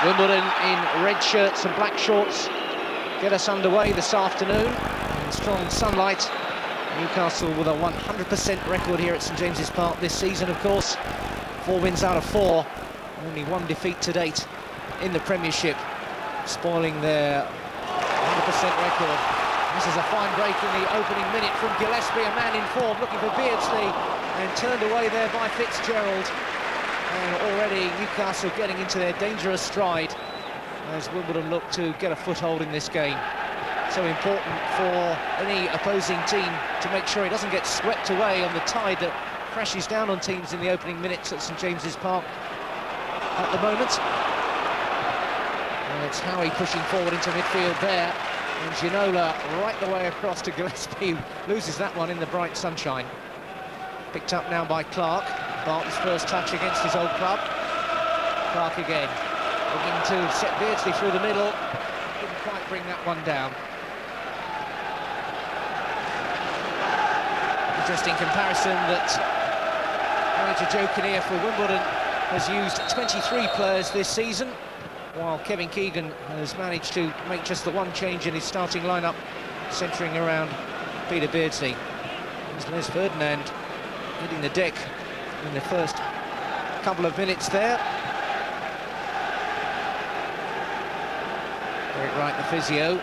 Wimbledon in red shirts and black shorts get us underway this afternoon in strong sunlight. Newcastle with a 100% record here at St James's Park this season, of course. 4 wins out of 4, only 1 defeat to date in the Premiership, spoiling their 100% record. This is a fine break in the opening minute from Gillespie, a man in form, looking for Beardsley, and turned away there by Fitzgerald. And already Newcastle getting into their dangerous stride as Wimbledon look to get a foothold in this game. So important for any opposing team to make sure it doesn't get swept away on the tide that crashes down on teams in the opening minutes at St James's Park at the moment. And it's Howie pushing forward into midfield there, and Ginola right the way across to Gillespie, loses that one in the bright sunshine. Picked up now by Clark. Barton's first touch against his old club. Clark again, looking to set Beardsley through the middle. Didn't quite bring that one down. Interesting comparison that manager Joe Kinnear for Wimbledon has used 23 players this season, while Kevin Keegan has managed to make just the one change in his starting lineup, centering around Peter Beardsley. There's Les Ferdinand hitting the deck in the first couple of minutes there. Derek Wright, the physio,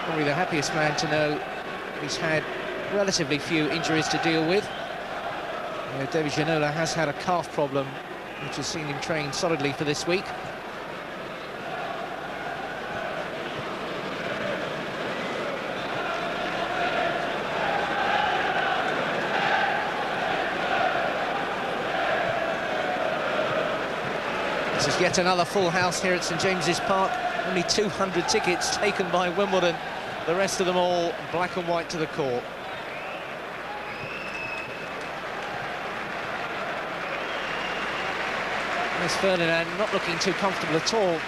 probably the happiest man to know he's had relatively few injuries to deal with. David Ginola has had a calf problem, which has seen him train solidly for this week. This is yet another full house here at St James's Park. Only 200 tickets taken by Wimbledon. The rest of them all black and white to the court. Miss Ferdinand not looking too comfortable at all.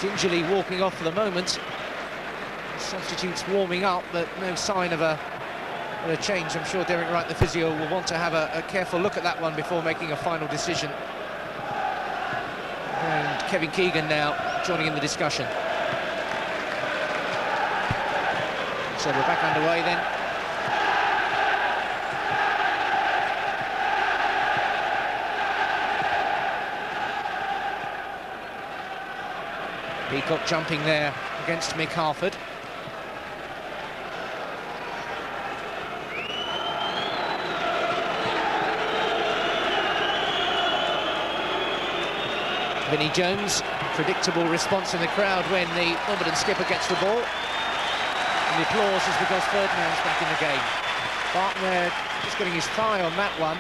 Gingerly walking off for the moment. Substitutes warming up, but no sign of a change. I'm sure Derek Wright, the physio, will want to have a careful look at that one before making a final decision. And Kevin Keegan now joining in the discussion. So we're back underway then. Peacock jumping there against Mick Harford. Vinnie Jones, predictable response in the crowd when the Wimbledon skipper gets the ball. And the applause is because Ferdinand's back in the game. Barton there just getting his thigh on that one.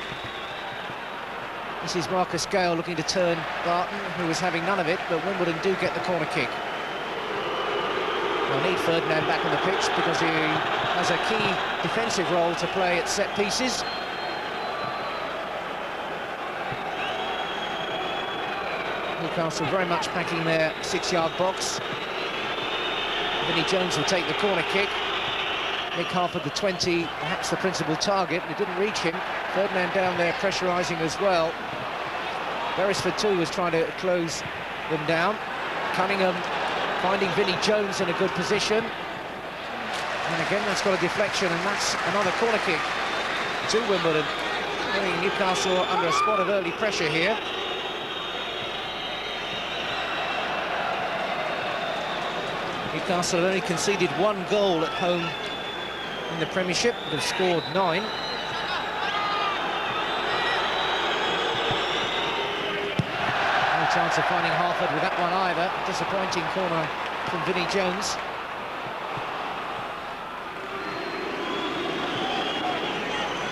This is Marcus Gale looking to turn Barton, who was having none of it, but Wimbledon do get the corner kick. They'll need Ferdinand back on the pitch because he has a key defensive role to play at set pieces. Newcastle very much packing their 6-yard box. Vinnie Jones will take the corner kick. Mick Harford, the 20, perhaps the principal target, but it didn't reach him. Ferdinand down there pressurising as well. Beresford too was trying to close them down. Cunningham finding Vinnie Jones in a good position. And again, that's got a deflection, and that's another corner kick to Wimbledon, putting Newcastle under a spot of early pressure here. Newcastle have only conceded 1 goal at home in the Premiership, but have scored 9. No chance of finding Harford with that one either. Disappointing corner from Vinnie Jones.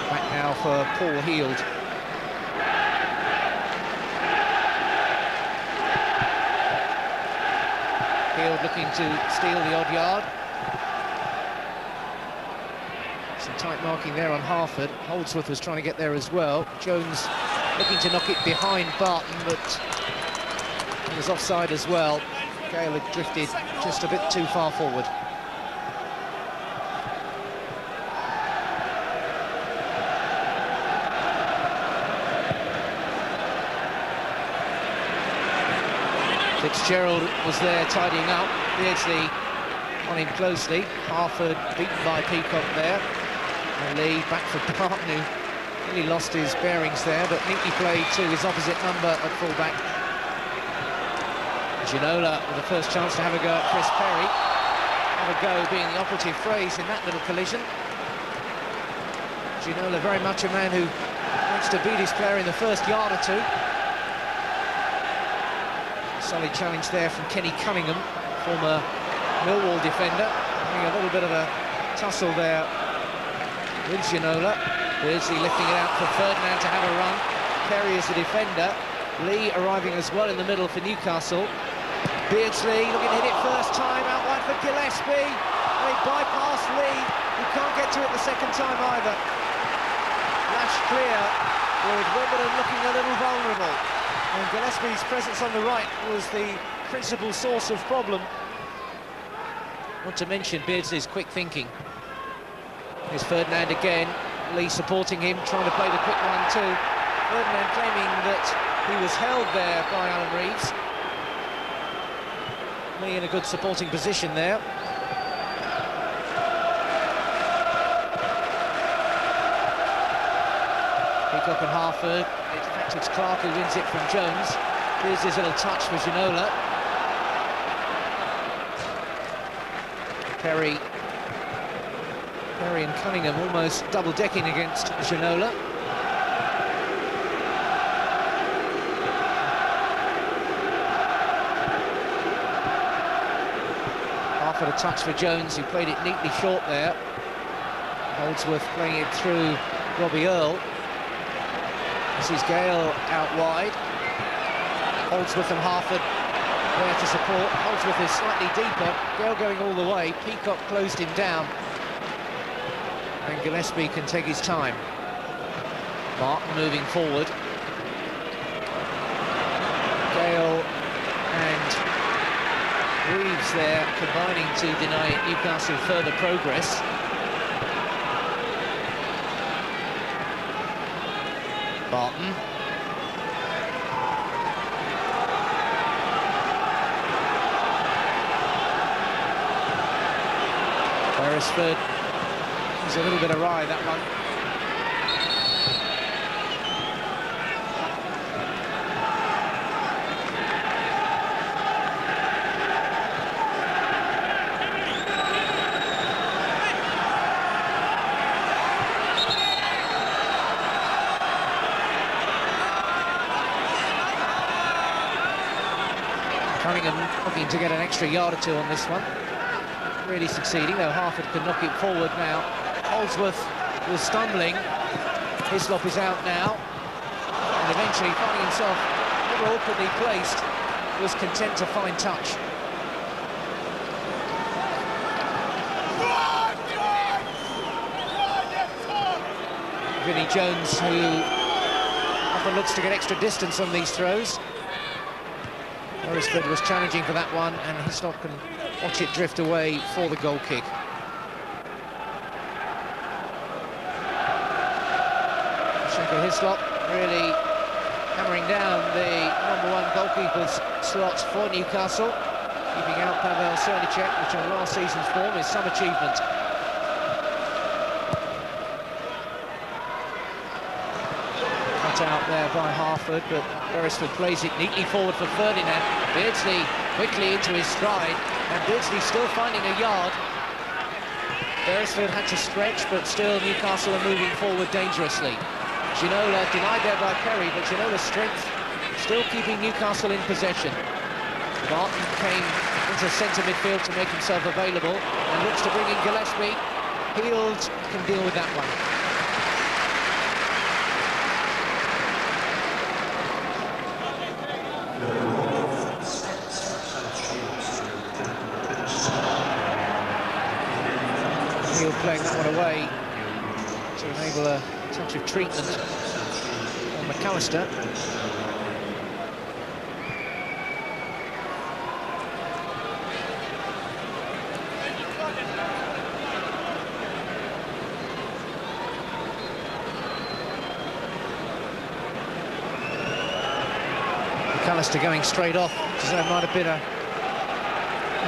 Back now for Paul Heald. Heald looking to steal the odd yard. Some tight marking there on Harford. Holdsworth was trying to get there as well. Jones looking to knock it behind Barton, but he was offside as well. Gale had drifted just a bit too far forward. Fitzgerald was there tidying up. Beardsley on him closely. Harford beaten by Peacock there. And Lee back for Barton, who really lost his bearings there, but neatly played to his opposite number at full-back. Ginola with the first chance to have a go at Chris Perry. Have a go being the operative phrase in that little collision. Ginola very much a man who wants to beat his player in the first yard or two. Solid challenge there from Kenny Cunningham, former Millwall defender. Having a little bit of a tussle there with Ginola. Beardsley lifting it out for Ferdinand to have a run. Perry is the defender. Lee arriving as well in the middle for Newcastle. Beardsley looking to hit it first time, out wide for Gillespie. They bypass Lee, who can't get to it the second time either. Lash clear, with Wimbledon looking a little vulnerable. And Gillespie's presence on the right was the principal source of problem. Not to mention Beardsley's quick thinking. Here's Ferdinand again, Lee supporting him, trying to play the quick one too. Ferdinand claiming that he was held there by Alan Reeves. Lee in a good supporting position there. Peacock and Harford. In fact, it's Clark who wins it from Jones. Here's his little touch for Ginola. Perry and Cunningham almost double-decking against Ginola. Harford a touch for Jones, who played it neatly short there. Holdsworth playing it through Robbie Earle. This is Gale out wide. Holdsworth and Harford there to support. Holdsworth is slightly deeper. Gale going all the way. Peacock closed him down. And Gillespie can take his time. Barton moving forward. Gale and Reeves there combining to deny Newcastle further progress. Barton. Beresford. It was a little bit awry, that one. Cunningham looking to get an extra yard or two on this one. Really succeeding, though Harford can knock it forward now. Holdsworth was stumbling. Hislop is out now. And eventually, finding himself a little awkwardly placed, was content to find touch. Vinnie Jones, who often looks to get extra distance on these throws. Beresford was challenging for that one, and Hislop can watch it drift away for the goal kick. Hislop really hammering down the #1 goalkeeper's slots for Newcastle, keeping out Pavel Cernicek, which on last season's form is some achievement. Cut out there by Harford, but Beresford plays it neatly forward for Ferdinand. Beardsley quickly into his stride, and Beardsley still finding a yard. Beresford had to stretch, but still Newcastle are moving forward dangerously. Ginola denied there by Perry, but Ginola's strength still keeping Newcastle in possession. Barton came into centre midfield to make himself available and looks to bring in Gillespie. Heald can deal with that one. Heald playing that one away to enable a touch of treatment on McAllister. McAllister going straight off, because there might have been a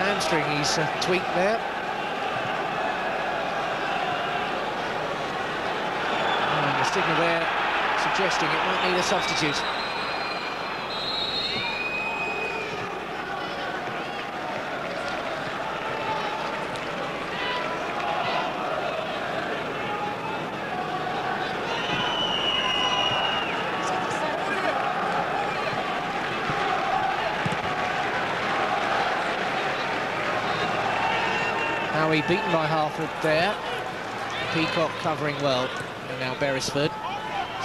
hamstring he's tweaked there. And the signal there suggesting it might need a substitute. Howie beaten by Harford there. Peacock covering well. And now Beresford.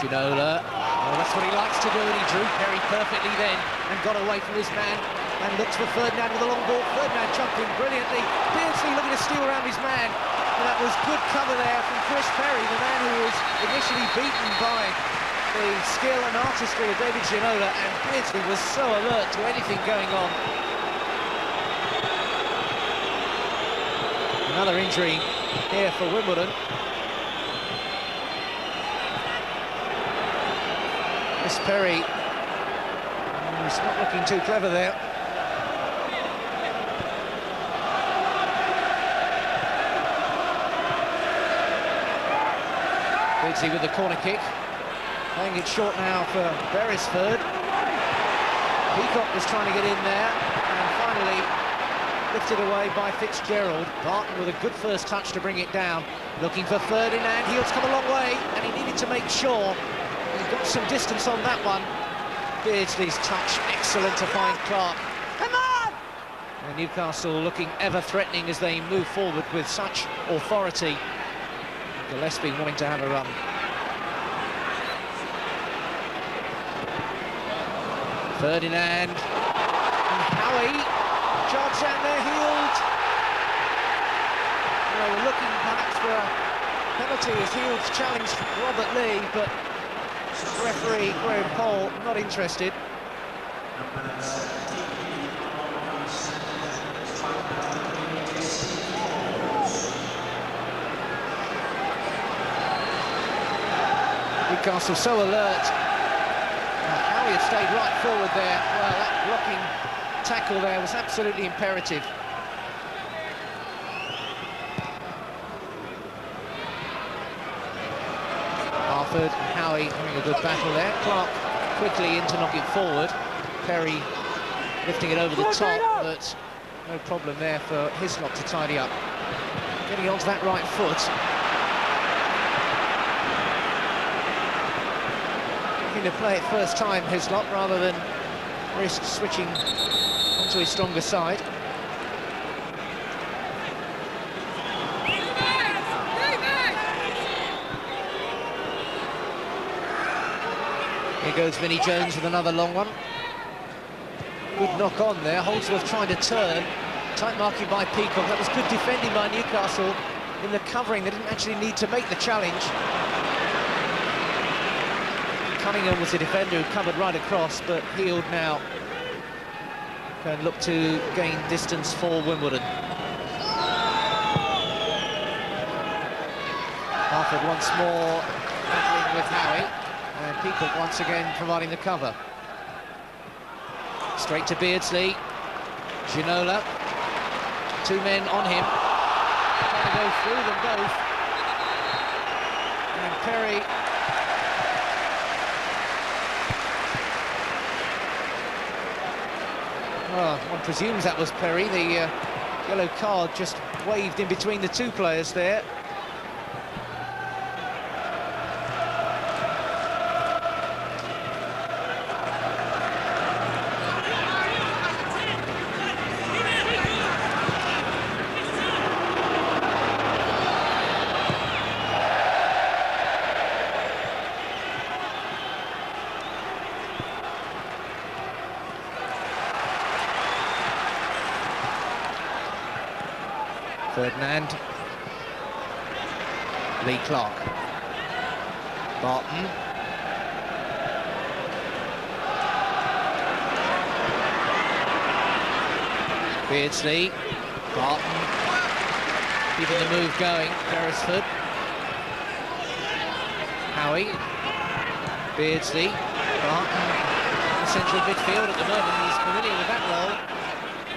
Ginola. Oh, that's what he likes to do, and he drew Perry perfectly then and got away from his man and looks for Ferdinand with a long ball. Ferdinand jumped in brilliantly. Beardsley looking to steal around his man. And that was good cover there from Chris Perry, the man who was initially beaten by the skill and artistry of David Ginola, and Beardsley was so alert to anything going on. Another injury here for Wimbledon. Chris Perry, he's not looking too clever there. Beardsley with the corner kick. Playing it short now for Beresford. Peacock was trying to get in there, and finally lifted away by Fitzgerald. Barton with a good first touch to bring it down. Looking for Ferdinand. Heels come a long way, and he needed to make sure he got some distance on that one. Beardsley's touch, excellent to find Clark. Come on! And Newcastle looking ever threatening as they move forward with such authority. Gillespie wanting to have a run. Ferdinand and Howie. Charge down their heels. Well, we're looking perhaps for a penalty as Heald's challenged Robert Lee, but referee Graham Poll not interested. Newcastle so alert. Howie had stayed right forward there. Well, that blocking tackle there was absolutely imperative. Harford and Howie having a good battle there. Clark quickly in to knock it forward. Perry lifting it over the top, but no problem there for Hislop to tidy up. Getting onto that right foot. Looking to play it first time, Hislop, rather than risk switching onto his stronger side. Here goes Vinnie Jones with another long one. Good knock on there. Holdsworth trying to turn. Tight marking by Peacock. That was good defending by Newcastle in the covering. They didn't actually need to make the challenge. Cunningham was the defender who covered right across, but Heald now can look to gain distance for Wimbledon. Harford once more battling with Howie, and Peacock once again providing the cover. Straight to Beardsley. Ginola. Two men on him. Trying to go through them both. And Perry. Well, one presumes that was Perry. The yellow card just waved in between the two players there. Ferdinand. Lee Clark. Barton. Beardsley. Barton. Keeping the move going. Beresford. Howie. Beardsley. Barton. central midfield at the moment. He's familiar with that role.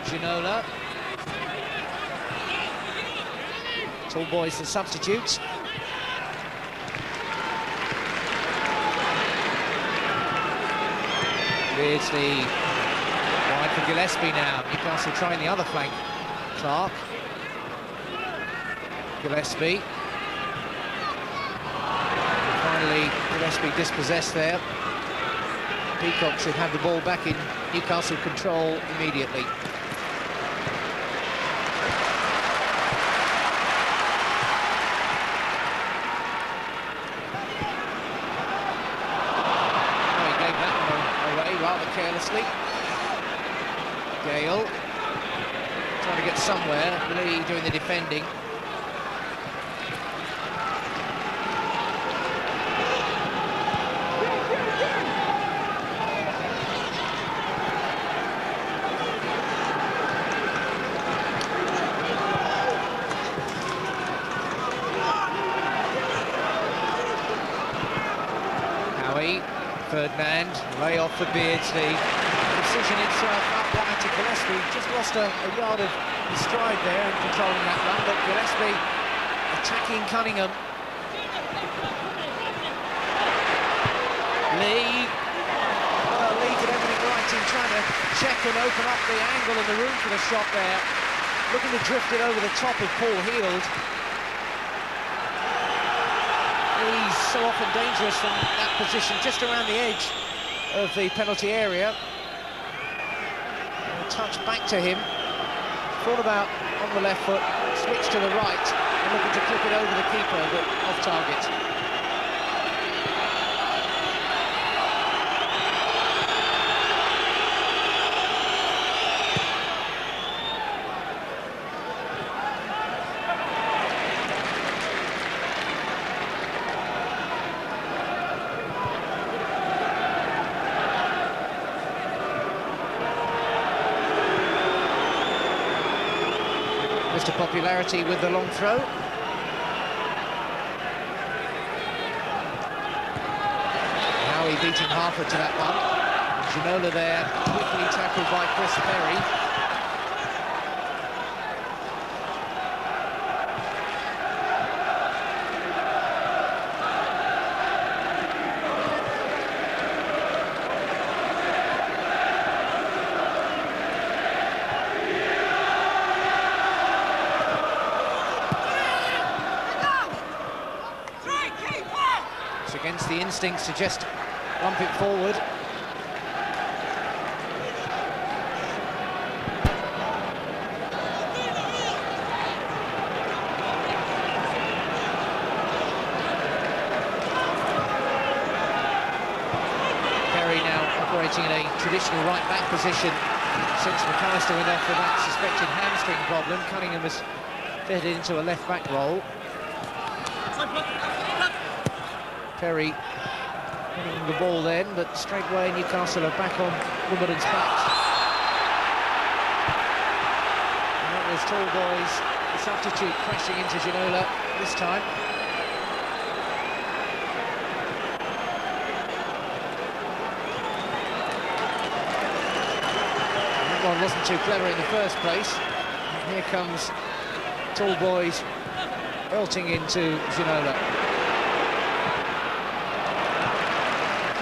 Ginola. Tall boys, the substitutes. Beardsley wide for Gillespie now. Newcastle trying the other flank. Clark. Gillespie. Finally, Gillespie dispossessed there. Peacock should have the ball back in Newcastle control immediately. Oh, he gave that one away rather carelessly. Gale trying to get somewhere, Lee doing the defending. Ferdinand, lay off for Beardsley. Precision itself up wide to Gillespie. Just lost a yard of his stride there in controlling that run, but Gillespie attacking Cunningham. Lee. Well, Lee did everything right in trying to check and open up the angle and the room for the shot there. Looking to drift it over the top of Paul Heald. He's so often dangerous from that position, just around the edge of the penalty area. A touch back to him. Thought about on the left foot, switched to the right, and looking to clip it over the keeper, but off target. Mr. Popularity with the long throw. Howie beating Harford to that one. Ginola there, quickly tackled by Chris Perry. Against the instincts to just lump it forward. Perry now operating in a traditional right-back position since McAllister went off with that suspected hamstring problem. Cunningham has fitted into a left-back role. Perry winning the ball then, but straightaway Newcastle are back on Wimbledon's back. And that was Tall Boys, the substitute, crashing into Ginola this time. And that one wasn't too clever in the first place. And here comes Tall Boys belting into Ginola.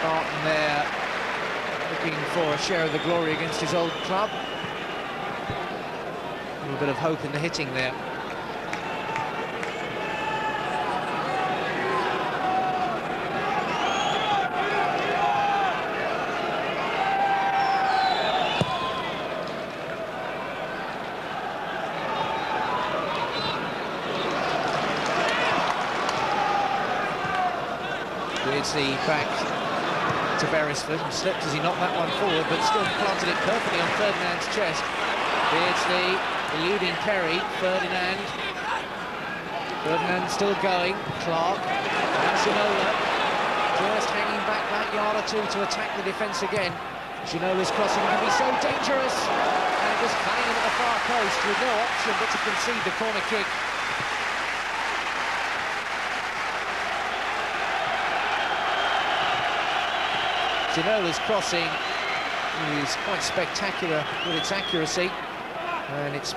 Barton there, looking for a share of the glory against his old club. A little bit of hope in the hitting there. Beardsley back to Beresford, and slipped as he knocked that one forward, but still planted it perfectly on Ferdinand's chest. Beardsley eluding Perry. Ferdinand still going. Clark, and Ginola just hanging back that yard or two to attack the defence again. Ginola's crossing can be so dangerous, and it was Cunningham at the far post with no option but to concede the corner kick. Ginola's crossing is quite spectacular with its accuracy, and it's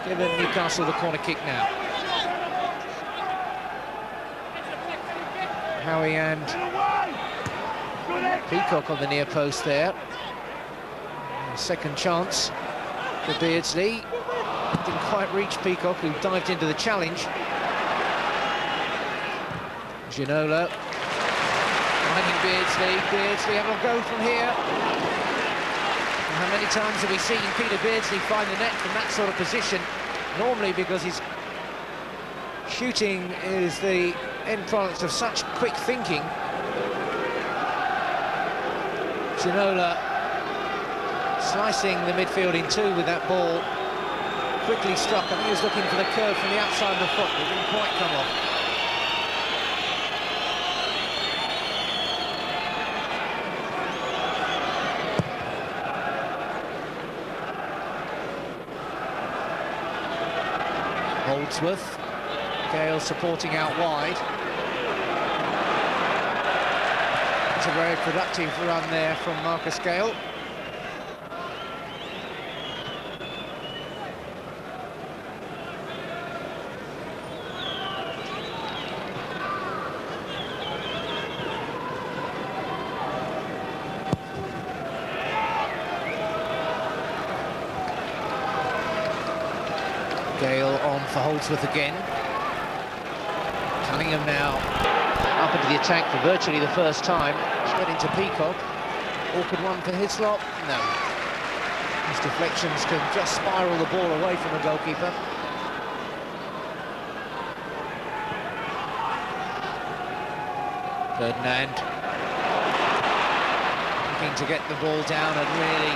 given Newcastle the corner kick now. Howie and Peacock on the near post there. Second chance for Beardsley. Didn't quite reach Peacock, who dived into the challenge. Ginola finding Beardsley. Beardsley having a go from here. And how many times have we seen Peter Beardsley find the net from that sort of position? Normally because his shooting is the end product of such quick thinking. Ginola slicing the midfield in two with that ball. Quickly struck. I think he was looking for the curve from the outside of the foot, but it didn't quite come off. Holdsworth. Gale supporting out wide. It's a very productive run there from Marcus Gale. Gale on for Holdsworth again. Cunningham now up into the attack for virtually the first time. Straight into Peacock. Awkward one for Hislop. No. His deflections can just spiral the ball away from the goalkeeper. Ferdinand looking to get the ball down and really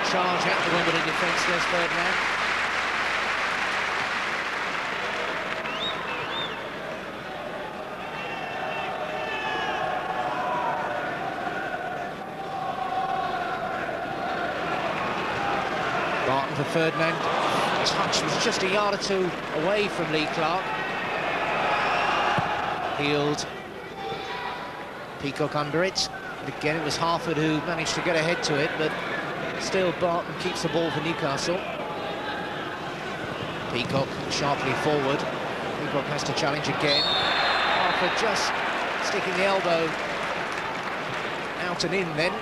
charge out the Wimbledon defence. There's Ferdinand. Barton for Ferdinand. Touch was just a yard or two away from Lee Clark. Healed. Peacock under it. And again, it was Harford who managed to get ahead to it, but still Barton keeps the ball for Newcastle. Peacock sharply forward. Peacock has to challenge again. Harford just sticking the elbow out and in then.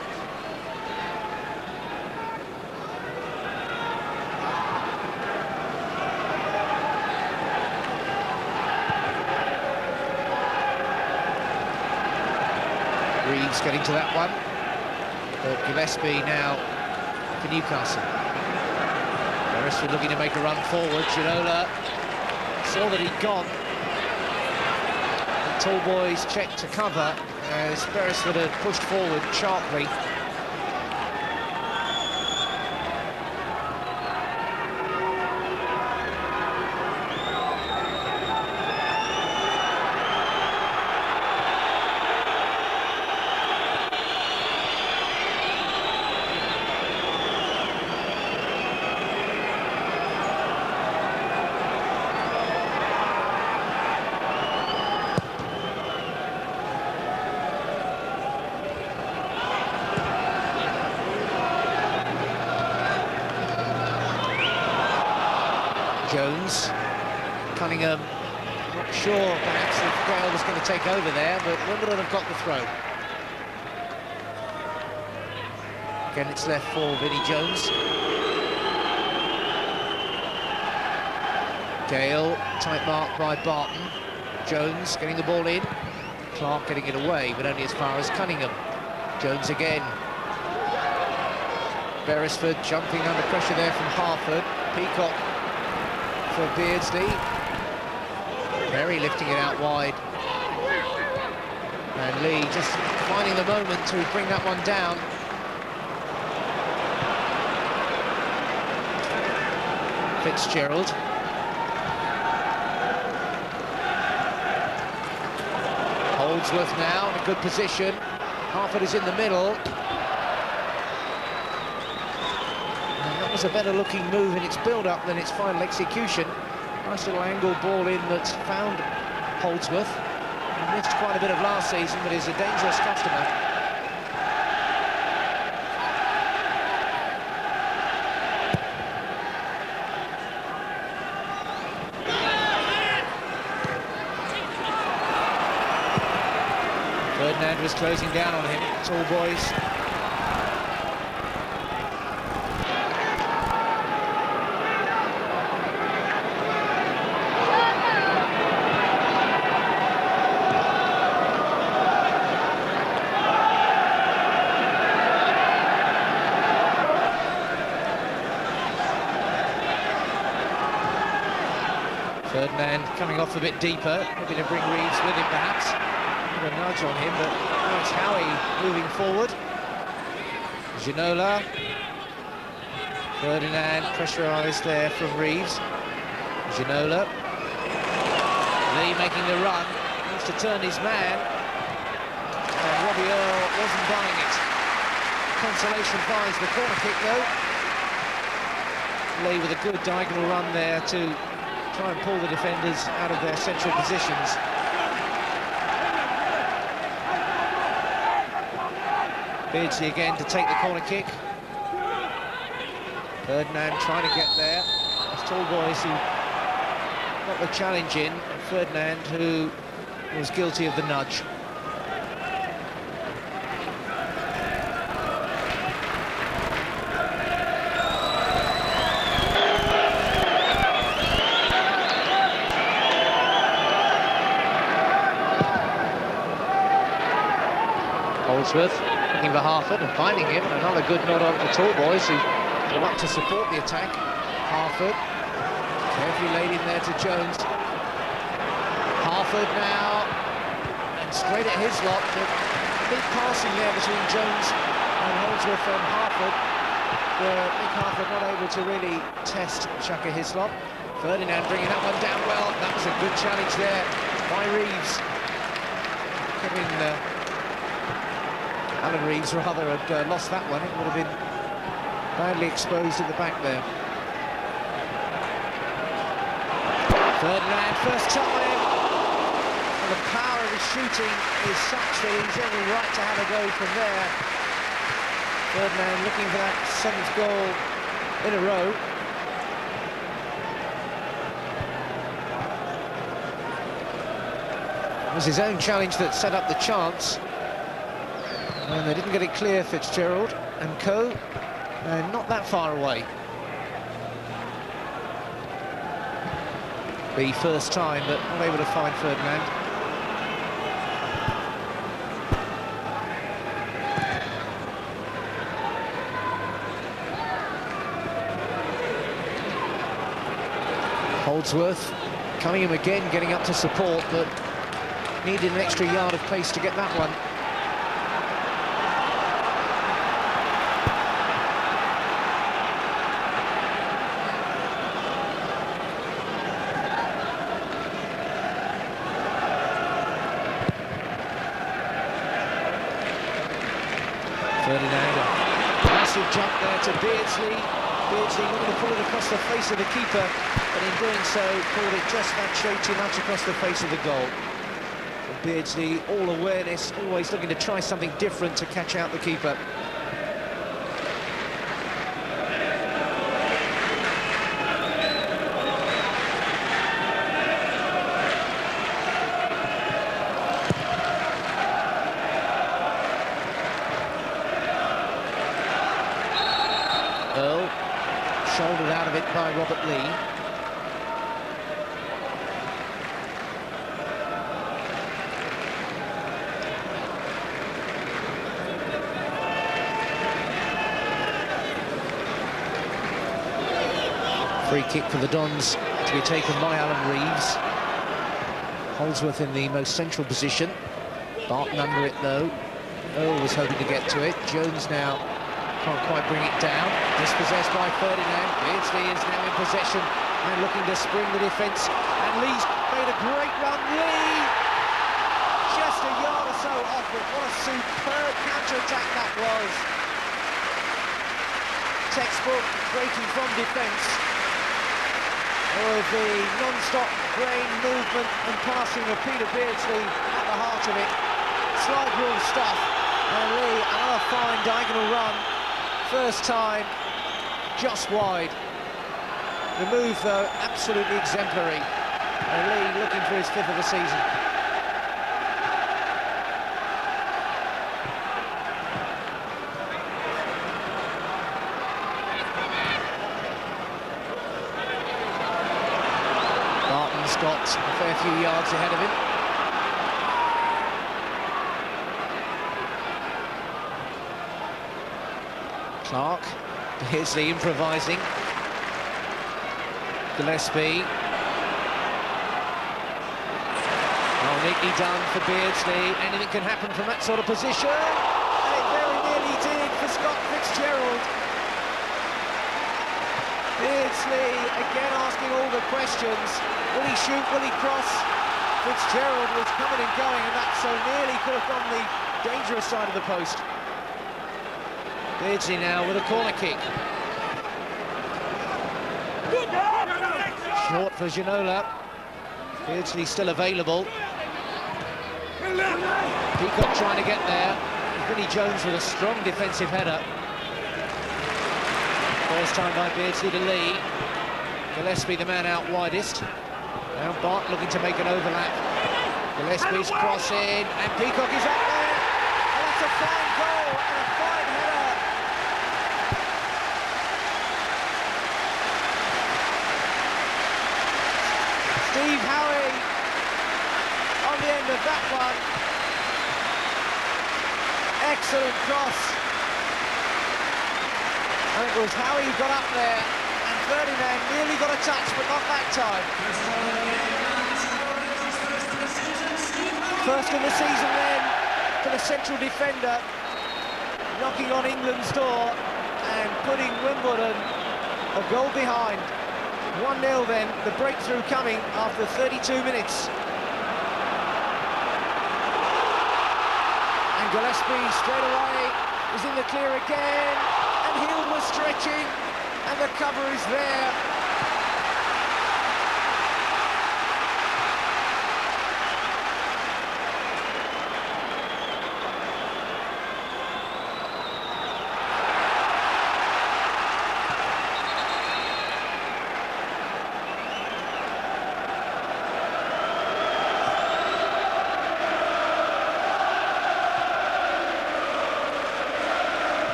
Reeves getting to that one, but Gillespie now for Newcastle. Beresford looking to make a run forward. Ginola saw that he'd gone. The tall boys checked to cover as Beresford had pushed forward sharply. Jones, Cunningham, not sure perhaps if Gale was going to take over there, but Wimbledon have got the throw. Again, it's left for Vinnie Jones. Gale, tight mark by Barton. Jones getting the ball in. Clark getting it away, but only as far as Cunningham. Jones again. Beresford jumping under pressure there from Harford. Peacock for Beardsley. Perry lifting it out wide. And Lee just finding the moment to bring that one down. Fitzgerald. Holdsworth now in a good position. Harford is in the middle. That was a better looking move in its build-up than its final execution. Nice little angle ball in that's found Holdsworth. He missed quite a bit of last season, but is a dangerous customer. Ferdinand was closing down on him. Tall boys. Ferdinand coming off a bit deeper, hoping to bring Reeves with him perhaps. A nudge on him, but now it's Howie moving forward. Ginola. Ferdinand pressurised there from Reeves. Ginola. Lee making the run, needs to turn his man. And Robbie Earl wasn't buying it. Consolation finds the corner kick though. Lee with a good diagonal run there to try and pull the defenders out of their central positions. Beardsley again to take the corner kick. Ferdinand trying to get there. It's tall boys who got the challenge in, and Ferdinand who was guilty of the nudge. Holdsworth looking for Harford and finding him, and another good nod on the tall boys who go up to support the attack. Harford carefully laid in there to Jones. Harford now, and straight at his lot, but big passing there between Jones and Holdsworth and Harford, where Nick Harford not able to really test Shaka Hislop. Ferdinand bringing that one down well. That was a good challenge there by Reeves. Kevin Alan Reeves rather had lost that one. It would have been badly exposed at the back there. Ferdinand, first time, and the power of his shooting is such that he's only right to have a go from there. Ferdinand looking for that 7th goal in a row. It was his own challenge that set up the chance. And they didn't get it clear, Fitzgerald and co. Not that far away. The first time, but not able to find Ferdinand. Holdsworth, Cunningham again getting up to support, but needed an extra yard of pace to get that one. Ferdinand, a massive jump there to Beardsley. Beardsley looking to pull it across the face of the keeper, but in doing so, pulled it just that shade too much across the face of the goal. And Beardsley, all awareness, always looking to try something different to catch out the keeper. Earl, shouldered out of it by Robert Lee. Free kick for the Dons to be taken by Alan Reeves. Holdsworth in the most central position. Barton under it though. Earl was hoping to get to it. Jones now can't quite bring it down. Dispossessed by Ferdinand. Beardsley is now in possession and looking to spring the defence. And Lee's made a great run. Lee! Just a yard or so off it. What a superb counter-attack that was. Textbook breaking from defence. With the non-stop brain movement and passing of Peter Beardsley at the heart of it. Slide rule stuff. And Lee, another fine diagonal run. First time, just wide. The move, though, absolutely exemplary. And Lee looking for his 5th of the season. fair few yards ahead of him. Clark, Beardsley improvising. Gillespie. Oh, neatly done for Beardsley. Anything can happen from that sort of position. And it very nearly did for Scott Fitzgerald. Beardsley again asking all the questions. Will he shoot? Will he cross? Fitzgerald was coming and going, and that so nearly could have gone the dangerous side of the post. Beardsley now with a corner kick. Short for Ginola. Beardsley still available. Peacock trying to get there. Vinnie Jones with a strong defensive header. First time by Beardsley to Lee. Gillespie the man out widest. Now Bart looking to make an overlap. Gillespie's crossing, and Peacock is up there. And that's a fine goal and a fine header. Steve Howie on the end of that one. Excellent cross. And it was Howie who got up there, and Ferdinand nearly got a touch, but not that time. First in the season then for the central defender, knocking on England's door and putting Wimbledon a goal behind. 1-0 then, the breakthrough coming after 32 minutes. And Gillespie straight away is in the clear again, and Hield was stretching, and the cover is there.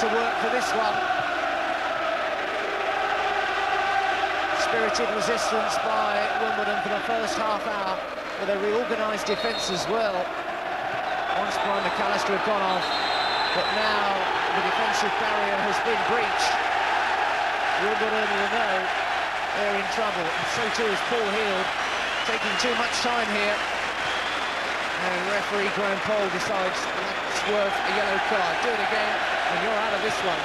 To work for this one. Spirited resistance by Wimbledon for the first half hour, with a reorganised defence as well. Once Brian McAllister had gone off, but now the defensive barrier has been breached. Wimbledon will know they're in trouble, and so too is Paul Hield, taking too much time here. And referee Graham Poll decides that's worth a yellow card. Do it again, and you're out of this one.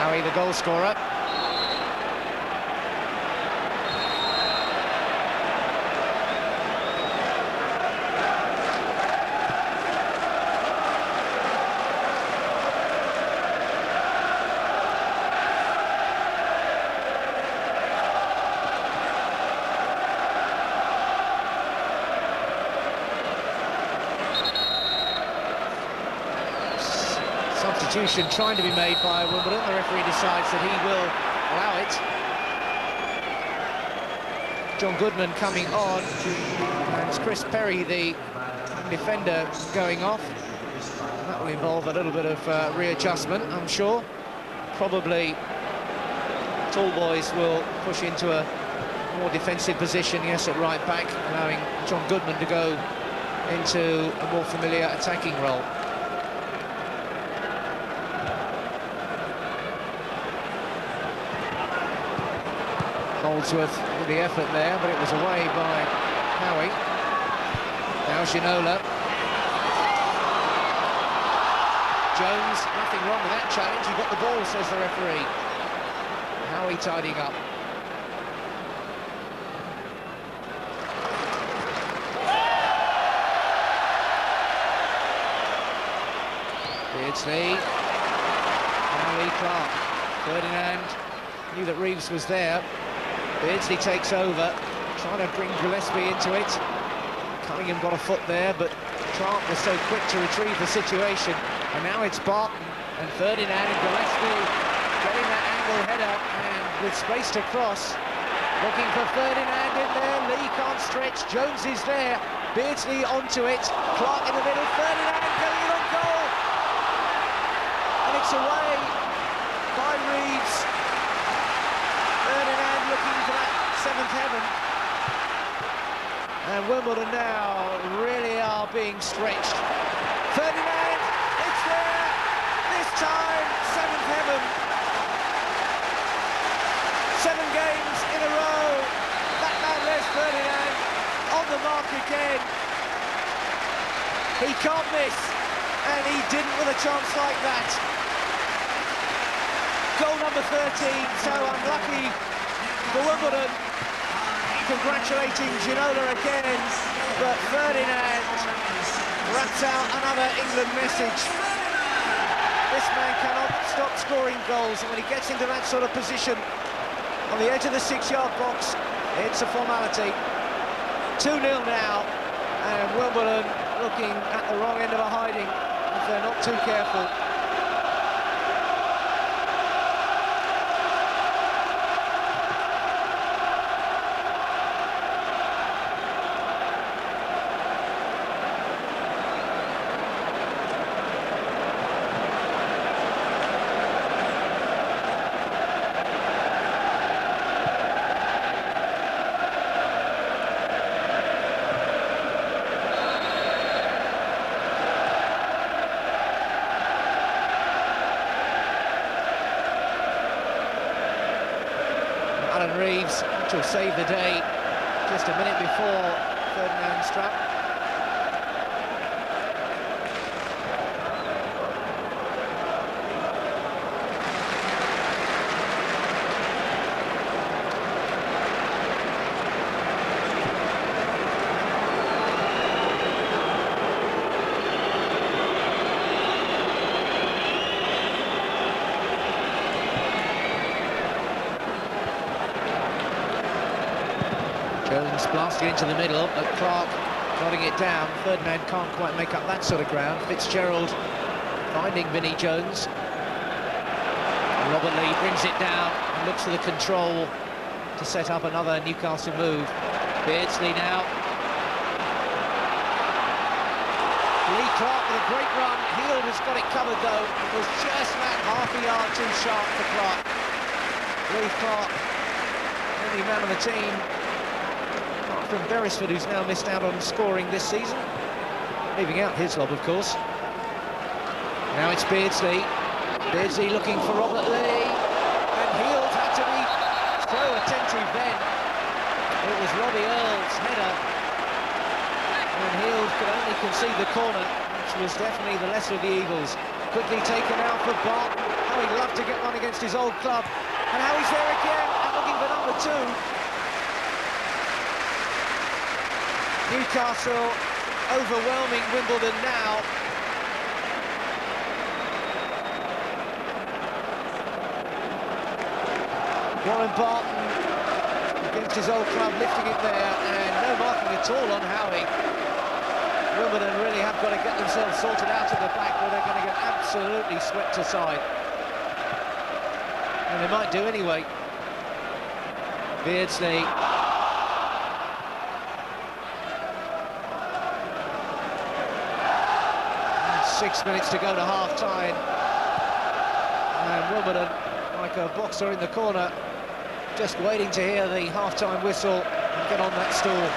Howie, the goal scorer. Substitution trying to be made by Wimbledon. The referee decides that he will allow it. John Goodman coming on, and it's Chris Perry, the defender, going off. And that will involve a little bit of readjustment, I'm sure. Probably tall boys will push into a more defensive position, yes, at right back, allowing John Goodman to go into a more familiar attacking role. Holdsworth with the effort there, but it was away by Howie. Now Ginola. Jones, nothing wrong with that challenge. He got the ball, says the referee. Howie tidying up. Beardsley. Now Lee Clark. Ferdinand knew that Reeves was there. Beardsley takes over, trying to bring Gillespie into it. Cunningham got a foot there, but Clark was so quick to retrieve the situation. And now it's Barton and Ferdinand and Gillespie getting that angle header, and with space to cross, Looking for Ferdinand in there. Lee can't stretch. Jones is there. Beardsley onto it. Clark in the middle. Ferdinand going in on goal. And it's away by Reeves. Ferdinand looking for that seventh heaven. And Wimbledon now really are being stretched. Ferdinand, it's there. This time, seventh heaven. 7 games in a row. That man Les Ferdinand on the mark again. He can't miss, and he didn't with a chance like that. Goal number 13, so unlucky for Wimbledon. Congratulating Ginola again, but Ferdinand raps out another England message. This man cannot stop scoring goals, and when he gets into that sort of position on the edge of the 6-yard box, it's a formality. 2-0 now, and Wimbledon looking at the wrong end of a hiding if they're not too careful. Reeves, which will save the day just a minute before Ferdinand's trap. Jones blasting into the middle, but Clark nodding it down. Ferdinand can't quite make up that sort of ground. Fitzgerald finding Vinnie Jones. And Robert Lee brings it down and looks for the control to set up another Newcastle move. Beardsley now. Lee Clark with a great run. Heald has got it covered though. It was just that half a yard too sharp for Clark. Lee Clark, only man of the team. From Beresford, who's now missed out on scoring this season, leaving out his lob, of course. Now it's Beardsley. Beardsley looking for Robert Lee, and Heald had to be so attentive then. It was Robbie Earle's header, and Heald could only concede the corner, which was definitely the lesser of the evils. Quickly taken out for Barton. How he'd love to get one against his old club, and how he's there again and looking for number 2. Newcastle overwhelming Wimbledon now. Warren Barton against his old club, lifting it there, and no marking at all on Howie. Wimbledon really have got to get themselves sorted out at the back, or they're going to get absolutely swept aside. And they might do anyway. Beardsley. 6 minutes to go to half-time, and Wimbledon, like a boxer in the corner, just waiting to hear the half-time whistle and get on that stool.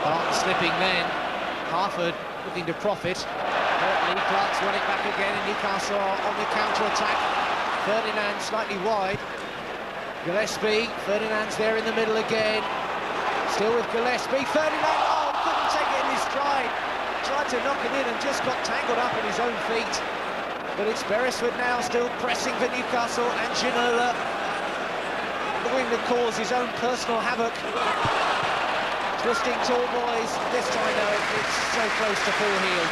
Barton slipping then. Harford looking to profit. Lee Clark's won it back again, and Newcastle are on the counter-attack. Ferdinand slightly wide. Gillespie, Ferdinand's there in the middle again. Still with Gillespie. Ferdinand, oh, couldn't take it tried to knock it in and just got tangled up in his own feet. But it's Beresford now still pressing for Newcastle, and Ginola going to cause his own personal havoc. Twisting tall boys, this time though, it's so close to full heel.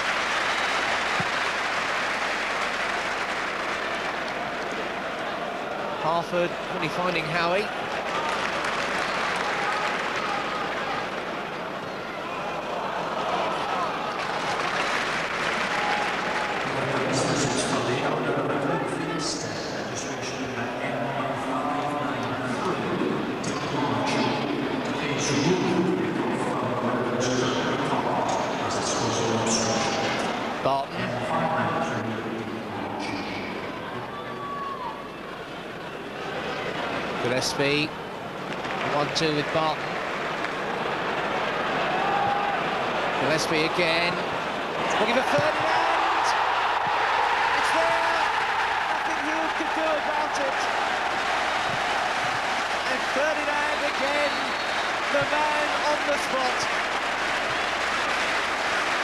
Harford only finding Howie. Gillespie, 1-2 with Barton. Gillespie again, looking for Ferdinand. It's there, nothing Hill can do about it. And Ferdinand again, the man on the spot.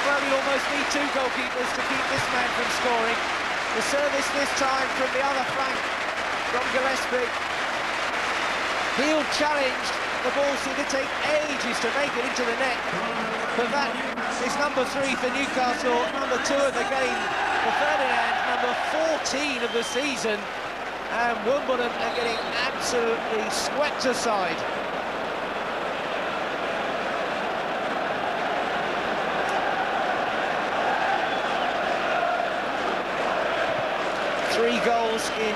Well, you almost need two goalkeepers to keep this man from scoring. The service this time from the other flank, from Gillespie. Heel challenged, the ball seemed to take ages to make it into the net. But that is number 3 for Newcastle, number 2 of the game for Ferdinand, number 14 of the season. And Wimbledon are getting absolutely swept aside. Three goals in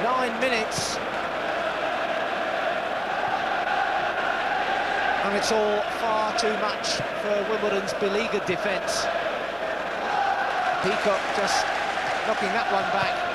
9 minutes. And it's all far too much for Wimbledon's beleaguered defence. Peacock just knocking that one back.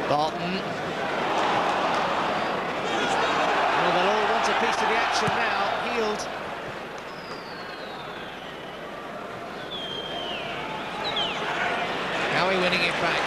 Barton. Well, they'll all want a piece of the action now. Healed. Howie winning it back.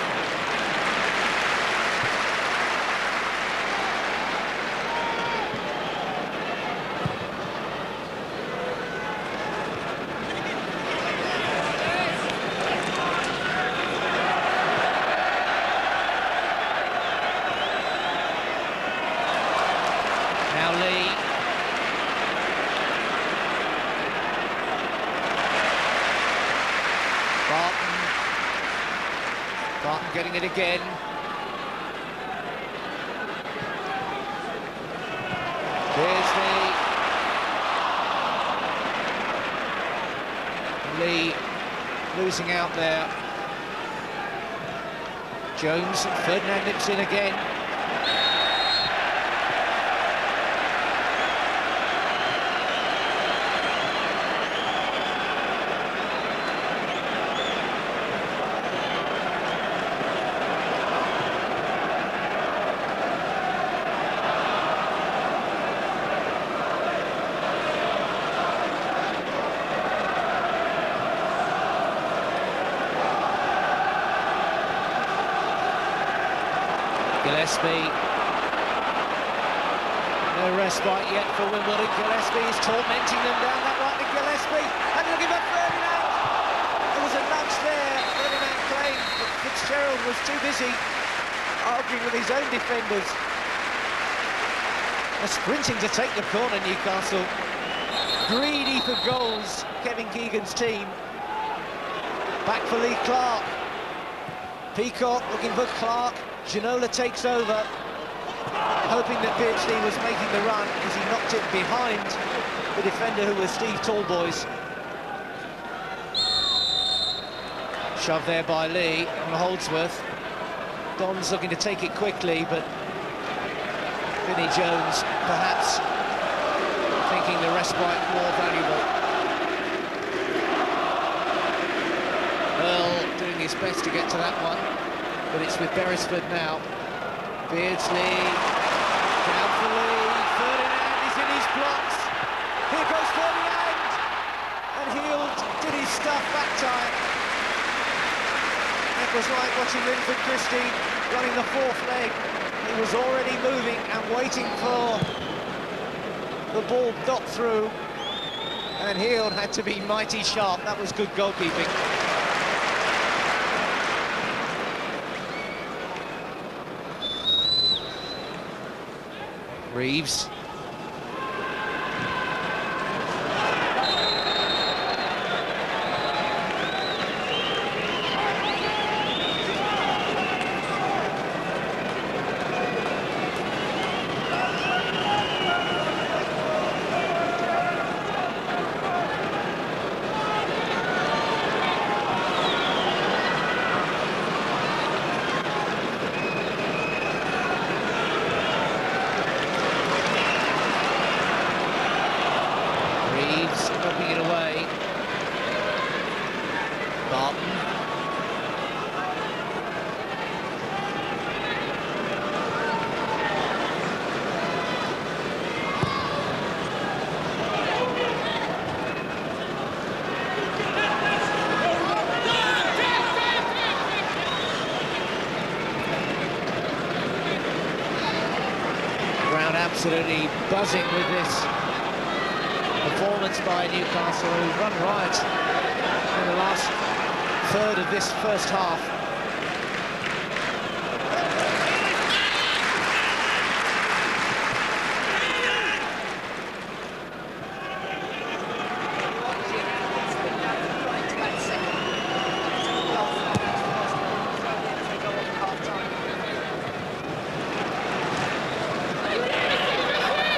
Barton getting it again. There's Lee losing out there. Jones, Ferdinand nips in again. Gillespie. No respite yet for Wimbledon. Gillespie is tormenting them down that right to Gillespie. And looking for Ferdinand. There was a nudge there. Ferdinand claimed that Fitzgerald was too busy arguing with his own defenders. They're sprinting to take the corner, Newcastle. Greedy for goals, Kevin Keegan's team. Back for Lee Clark. Peacock looking for Clark. Ginola takes over, hoping that Beardsley was making the run because he knocked it behind the defender who was Steve Tallboys. Shoved there by Lee on Holdsworth. Don's looking to take it quickly, but Vinnie Jones perhaps thinking the respite more valuable. his best to get to that one, but it's with Beresford now. Beardsley, down for Lee, Ferdinand is in his blocks. Here goes Ferdinand, and Heald did his stuff that time. It was like watching Linford Christie running the fourth leg. He was already moving and waiting for the ball dot through, and Heald had to be mighty sharp. That was good goalkeeping. Reeves. Knocking it away. Barton. Ground absolutely buzzing with this performance by Newcastle, who run riot in the last third of this first half.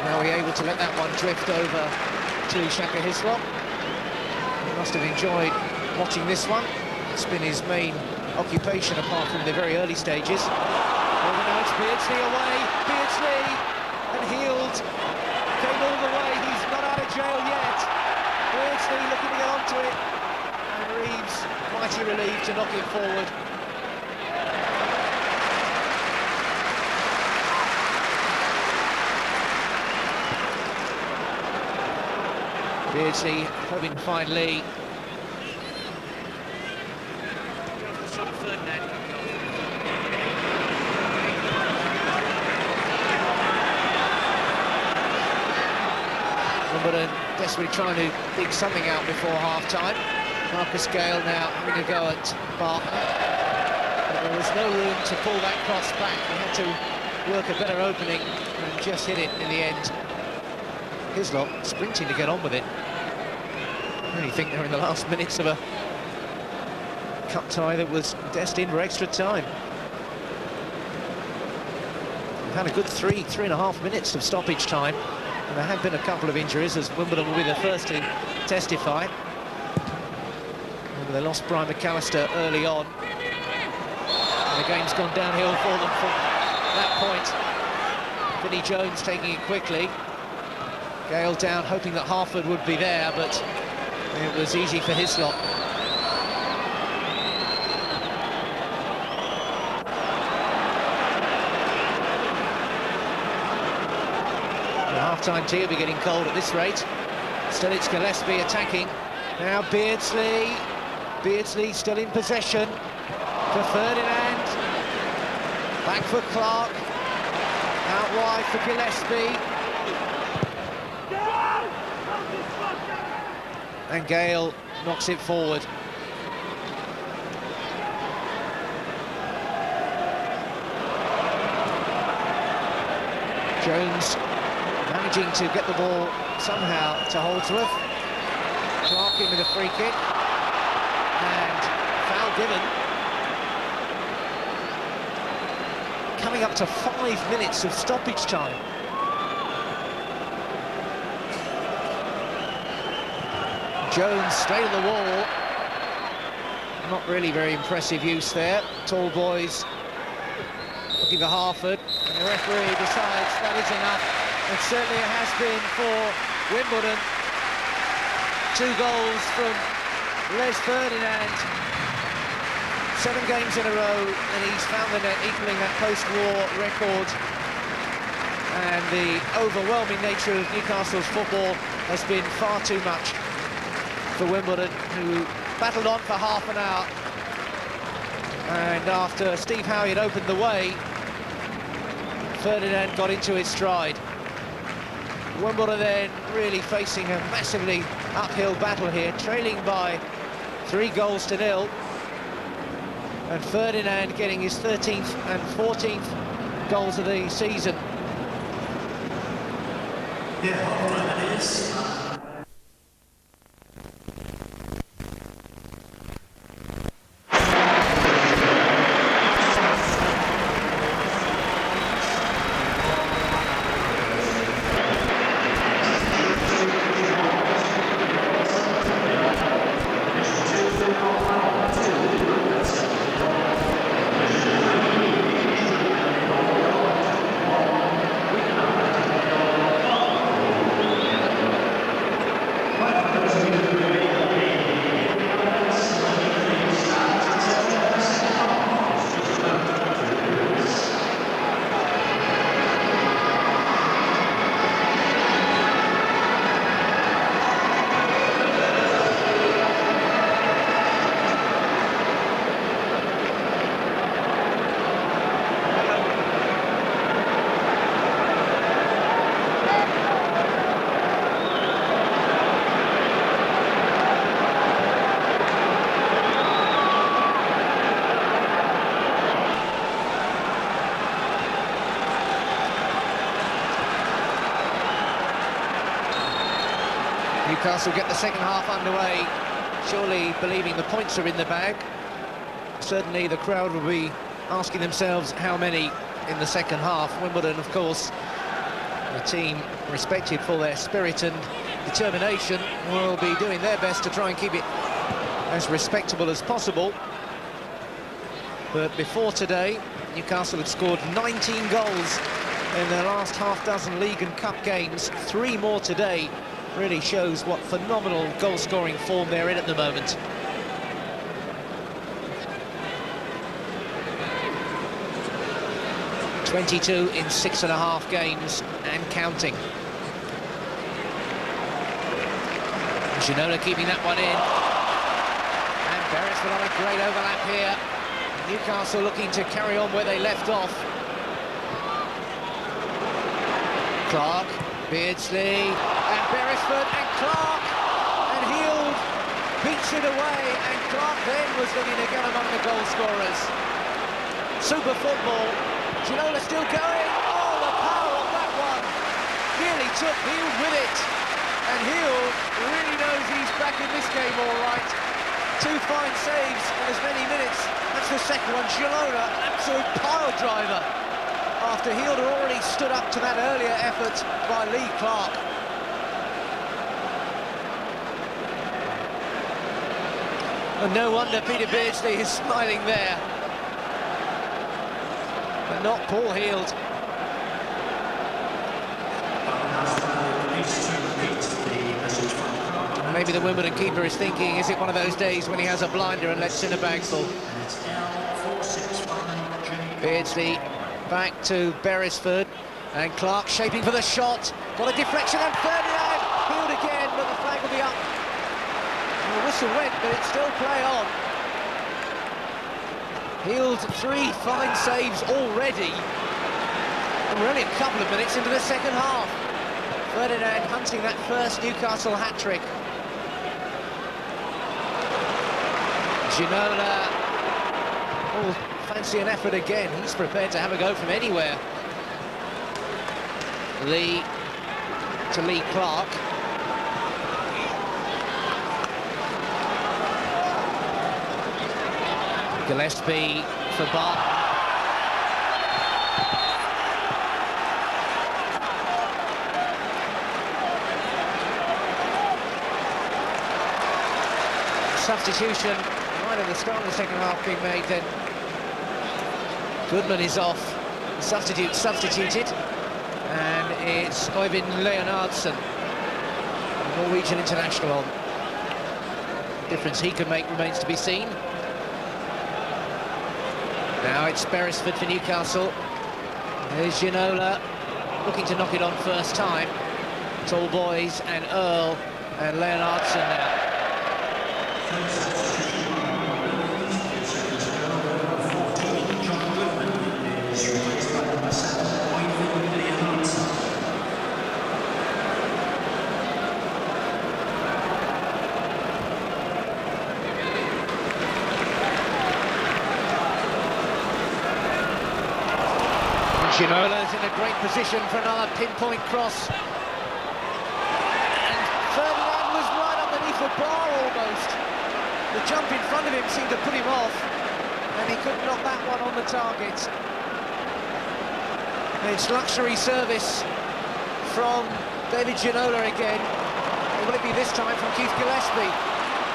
Now we're able to let that one drift over to Shaka Hislop. He must have enjoyed watching this one. It's been his main occupation apart from the very early stages. Well, now it's Beardsley away, Beardsley, and Heald came all the way. He's not out of jail yet. Beardsley looking to get onto it, and Reeves mighty relieved to knock it forward. Beardsley hoping to find Lee. Wimbledon desperately trying to dig something out before half-time. Marcus Gale now having a go at Barton. But there was no room to pull that cross back. He had to work a better opening and just hit it in the end. Hislop sprinting to get on with it. I really think they're in the last minutes of a cup tie that was destined for extra time. We've had a good three and a half minutes of stoppage time, and there have been a couple of injuries, as Wimbledon will be the first to testify. Remember, they lost Brian McAllister early on, and the game's gone downhill for them from that point. Vinnie Jones taking it quickly. Gale down, hoping that Harford would be there, but it was easy for Hislop. The half-time tea will be getting cold at this rate. Still it's Gillespie attacking. Now Beardsley. Beardsley still in possession for Ferdinand. Back for Clark. Out wide for Gillespie. And Gale knocks it forward. Jones managing to get the ball somehow to Holdsworth. Clark in with a free kick. And foul given. Coming up to 5 minutes of stoppage time. Jones straight at the wall. Not really very impressive use there. Tall boys looking for Harford, and the referee decides that is enough, and certainly it has been for Wimbledon. 2 goals from Les Ferdinand. 7 games in a row, and he's found the net, equalling that post-war record. And the overwhelming nature of Newcastle's football has been far too much for Wimbledon, who battled on for half an hour. And after Steve Howe had opened the way, Ferdinand got into his stride. Wimbledon then really facing a massively uphill battle here, trailing by 3-0. And Ferdinand getting his 13th and 14th goals of the season. Yeah, it is. Newcastle get the second half underway, surely believing the points are in the bag. Certainly the crowd will be asking themselves how many in the second half. Wimbledon, of course, a team respected for their spirit and determination, will be doing their best to try and keep it as respectable as possible. But before today, Newcastle had scored 19 goals in their last half-dozen league and cup games. 3 more today. Really shows what phenomenal goal-scoring form they're in at the moment. (22 in 6.5 games and counting. Ginola keeping that one in. And Beresford on a great overlap here. Newcastle looking to carry on where they left off. Clark, Beardsley, and Beresford, and Clark, and Heald beats it away, and Clark then was looking to get among the goal scorers. Super football. Ginola still going. Oh, the power of that one. Really took Heald with it. And Heald really knows he's back in this game all right. 2 fine saves in as many minutes. That's the second one. Ginola, an absolute pile driver. After Heald had already stood up to that earlier effort by Lee Clark. And no wonder Peter Beardsley is smiling there. But not Paul Heald. Maybe the Wimbledon keeper is thinking, is it one of those days when he has a blinder and lets in a bagful? Beardsley back to Beresford, and Clark shaping for the shot. Got a deflection, and Ferdinand Heald again, but the flag will be up. And the whistle went, but it's still play on. Heald 3 fine saves already. And we're only a couple of minutes into the second half. Ferdinand hunting that first Newcastle hat-trick. Ginola, oh, fancy an effort again. He's prepared to have a go from anywhere. Lee to Lee Clark. Gillespie for Bart. Substitution right at the start of the second half being made then. Goodman is off. Substituted. And it's Øyvind Leonardsen, Norwegian international on. The difference he can make remains to be seen. Now it's Beresford for Newcastle. There's Ginola, looking to knock it on first time. Tall boys and Earl and Leonardson now. Ginola's in a great position for another pinpoint cross. And Ferdinand was right underneath the bar almost. The jump in front of him seemed to put him off, and he couldn't knock that one on the target. It's luxury service from David Ginola again. Or will it be this time from Keith Gillespie?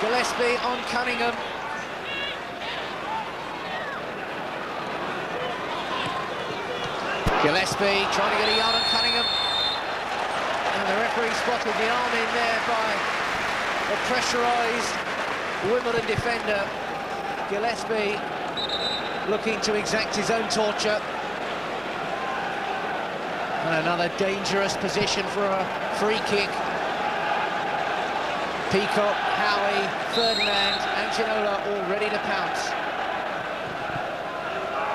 Gillespie on Cunningham. Gillespie trying to get a yard on Cunningham. And the referee spotted the arm in there by the pressurised Wimbledon defender. Gillespie looking to exact his own torture. And another dangerous position for a free kick. Peacock, Howie, Ferdinand and Ginola all ready to pounce.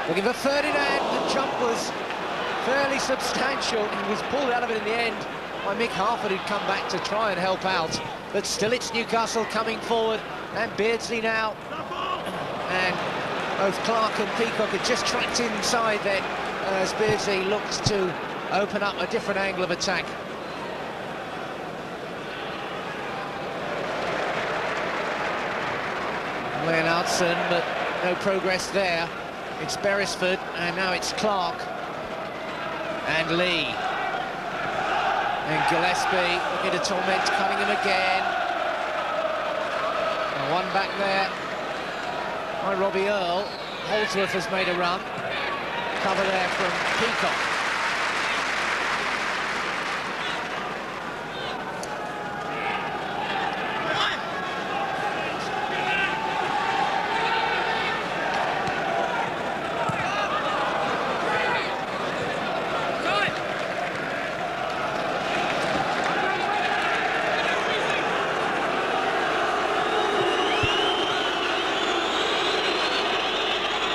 Looking for Ferdinand, the jump was fairly substantial. He was pulled out of it in the end by Mick Harford, who'd come back to try and help out. But still it's Newcastle coming forward, and Beardsley now. And both Clark and Peacock had just tracked inside then as Beardsley looked to open up a different angle of attack. Leonardson, but no progress there. It's Beresford, and now it's Clark. And Lee. And Gillespie looking to torment Cunningham again. And one back there by Robbie Earl. Holdsworth has made a run. Cover there from Peacock.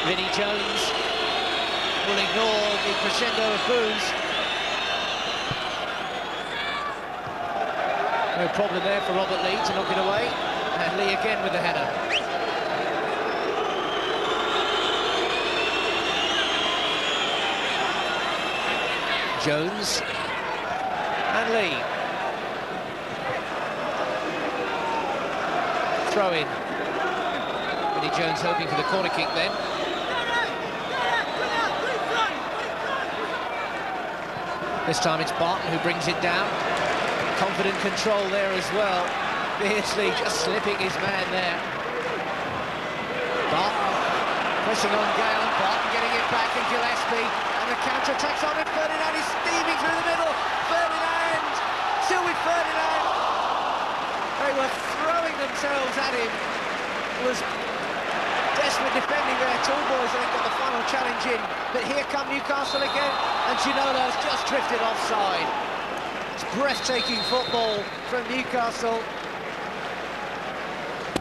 Vinnie Jones will ignore the crescendo of boos. No problem there for Robert Lee to knock it away. And Lee again with the header. Jones and Lee. Throw in. Vinnie Jones hoping for the corner kick then. This time it's Barton who brings it down. Confident control there as well. Beardsley just slipping his man there. Barton pressing on Gale. Barton getting it back, and Gillespie. And the counter-attack's on it. Ferdinand is steaming through the middle. Ferdinand! Still with Ferdinand. They were throwing themselves at him. It was desperate defending there. Tall boys, I think, got the final challenge in. But here come Newcastle again, and Ginola's just drifted offside. It's breathtaking football from Newcastle.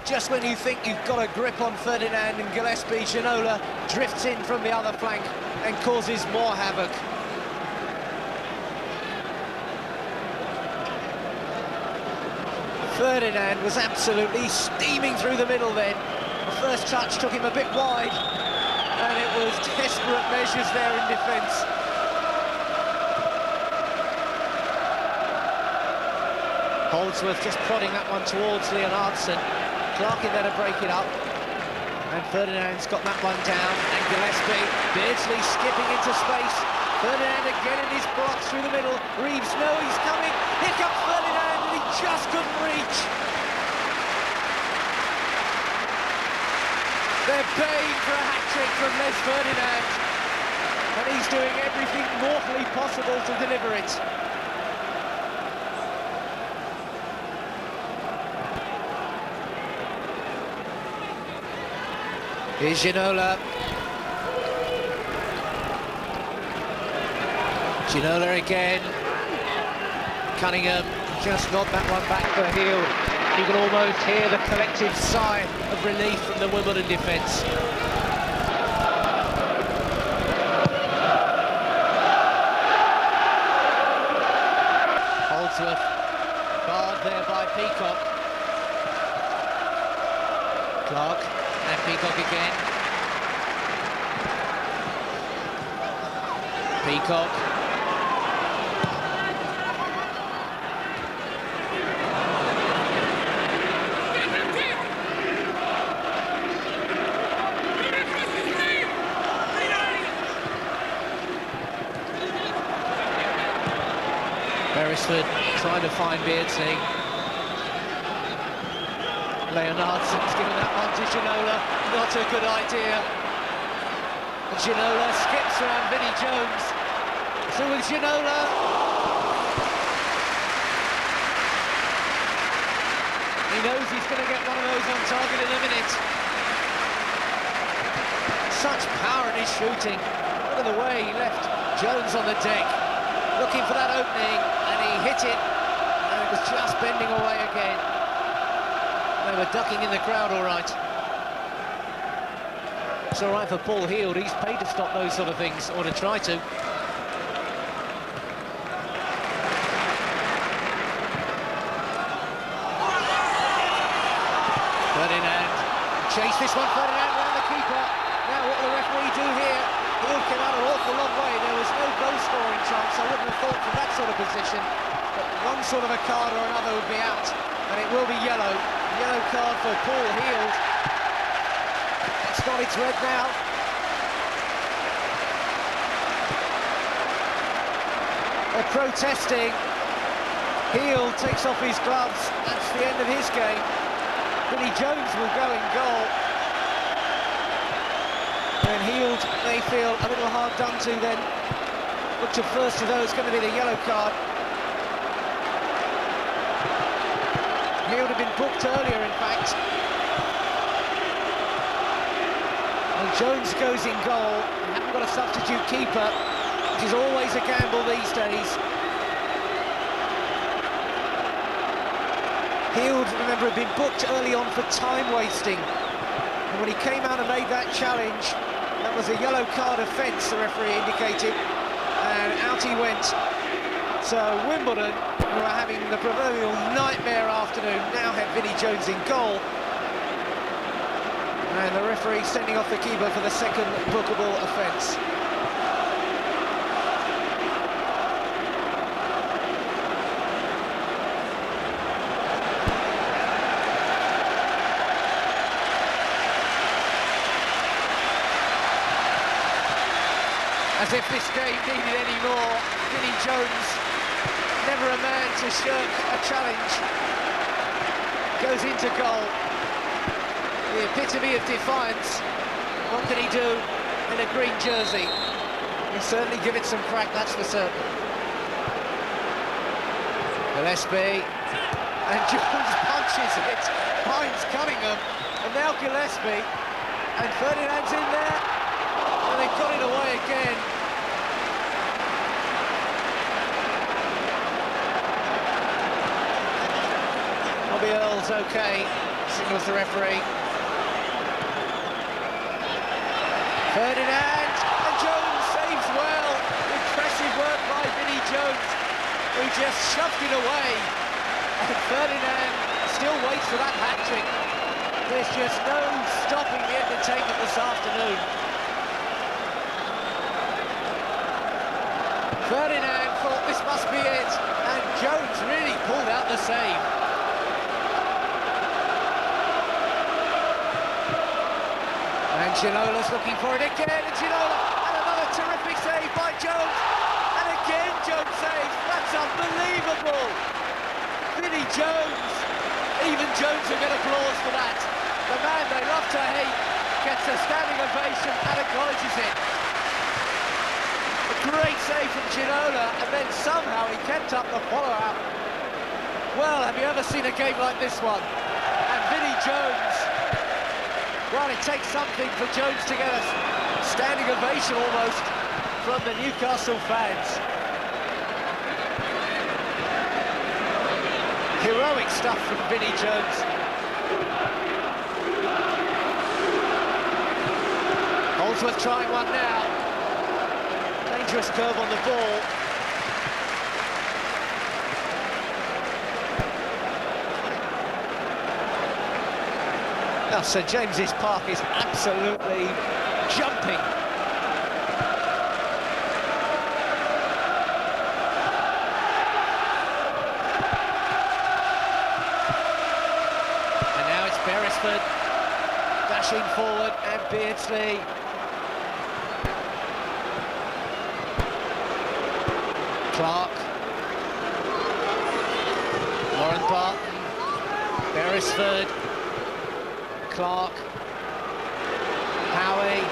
Just when you think you've got a grip on Ferdinand and Gillespie, Ginola drifts in from the other flank and causes more havoc. Ferdinand was absolutely steaming through the middle then. The first touch took him a bit wide, and it was desperate measures there in defence. Holdsworth just prodding that one towards Leonardson. Clark in there to break it up. And Ferdinand's got that one down. And Gillespie, Beardsley skipping into space. Ferdinand again in his blocks through the middle. Reeves, no, he's coming. Here comes Ferdinand, and he just couldn't reach. They're baying for a hat-trick from Les Ferdinand, and he's doing everything mortally possible to deliver it. Here's Ginola. Ginola again. Cunningham just got that one back for heel. You can almost hear the collective sigh of relief from the Wimbledon defence. Holdsworth barred there by Peacock. Clark and Peacock again. Peacock. Beresford trying to find Beardsley. Leonardson's given that one to Ginola. Not a good idea. Ginola skips around Vinnie Jones. So with Ginola. He knows he's going to get one of those on target in a minute. Such power in his shooting. Look at the way he left Jones on the deck, looking for that opening, and he hit it, and it was just bending away again. They were ducking in the crowd all right. It's all right for Paul Heald. He's paid to stop those sort of things, or to try to. Ferdinand chase this one. Ferdinand around the keeper. Now what will the referee do here? Heald came out an awful long way. There was no goal scoring chance. I wouldn't have thought from that sort of position. But one sort of a card or another would be out, and it will be yellow. Yellow card for Paul Heald. It's got its red now. They're protesting. Heald takes off his gloves. That's the end of his game. Vinnie Jones will go in goal. And Heald, they feel a little hard done to then. Looked at first as though it's going to be the yellow card. Heald had been booked earlier, in fact. And Jones goes in goal. We haven't got a substitute keeper, which is always a gamble these days. Heald, remember, had been booked early on for time wasting. And when he came out and made that challenge, that was a yellow card offence, the referee indicated. And out he went. So Wimbledon, who are having the proverbial nightmare afternoon, now have Vinnie Jones in goal. And the referee sending off the keeper for the second bookable offence. As if this game needed any more. Vinnie Jones, never a man to shirk a challenge, goes into goal. The epitome of defiance. What can he do in a green jersey? He'll certainly give it some crack, that's for certain. Gillespie, and Jones punches it, finds Cunningham, and now Gillespie, and Ferdinand's in there, and they've got it away again. Bobby Earl's okay, signals the referee. Ferdinand, and Jones saves well. Impressive work by Vinnie Jones, who just shoved it away. And Ferdinand still waits for that hat-trick. There's just no stopping the entertainment this afternoon. Ferdinand thought this must be it, and Jones really pulled out the save. And Ginola's looking for it again, and Ginola, and another terrific save by Jones. And again Jones saves. That's unbelievable. Vinnie Jones. Even Jones will get applause for that. The man they love to hate gets a standing ovation and acknowledges it. A great save from Ginola, and then somehow he kept up the follow-up. Well, have you ever seen a game like this one? And Vinnie Jones, well, it takes something for Jones to get a standing ovation almost from the Newcastle fans. heroic stuff from Vinnie Jones. Holdsworth trying one now. Dangerous curve on the ball. Now St James's Park is absolutely jumping. And now it's Beresford dashing forward, and Beardsley. Clark. Warren Barton. Beresford. Clark, Howie,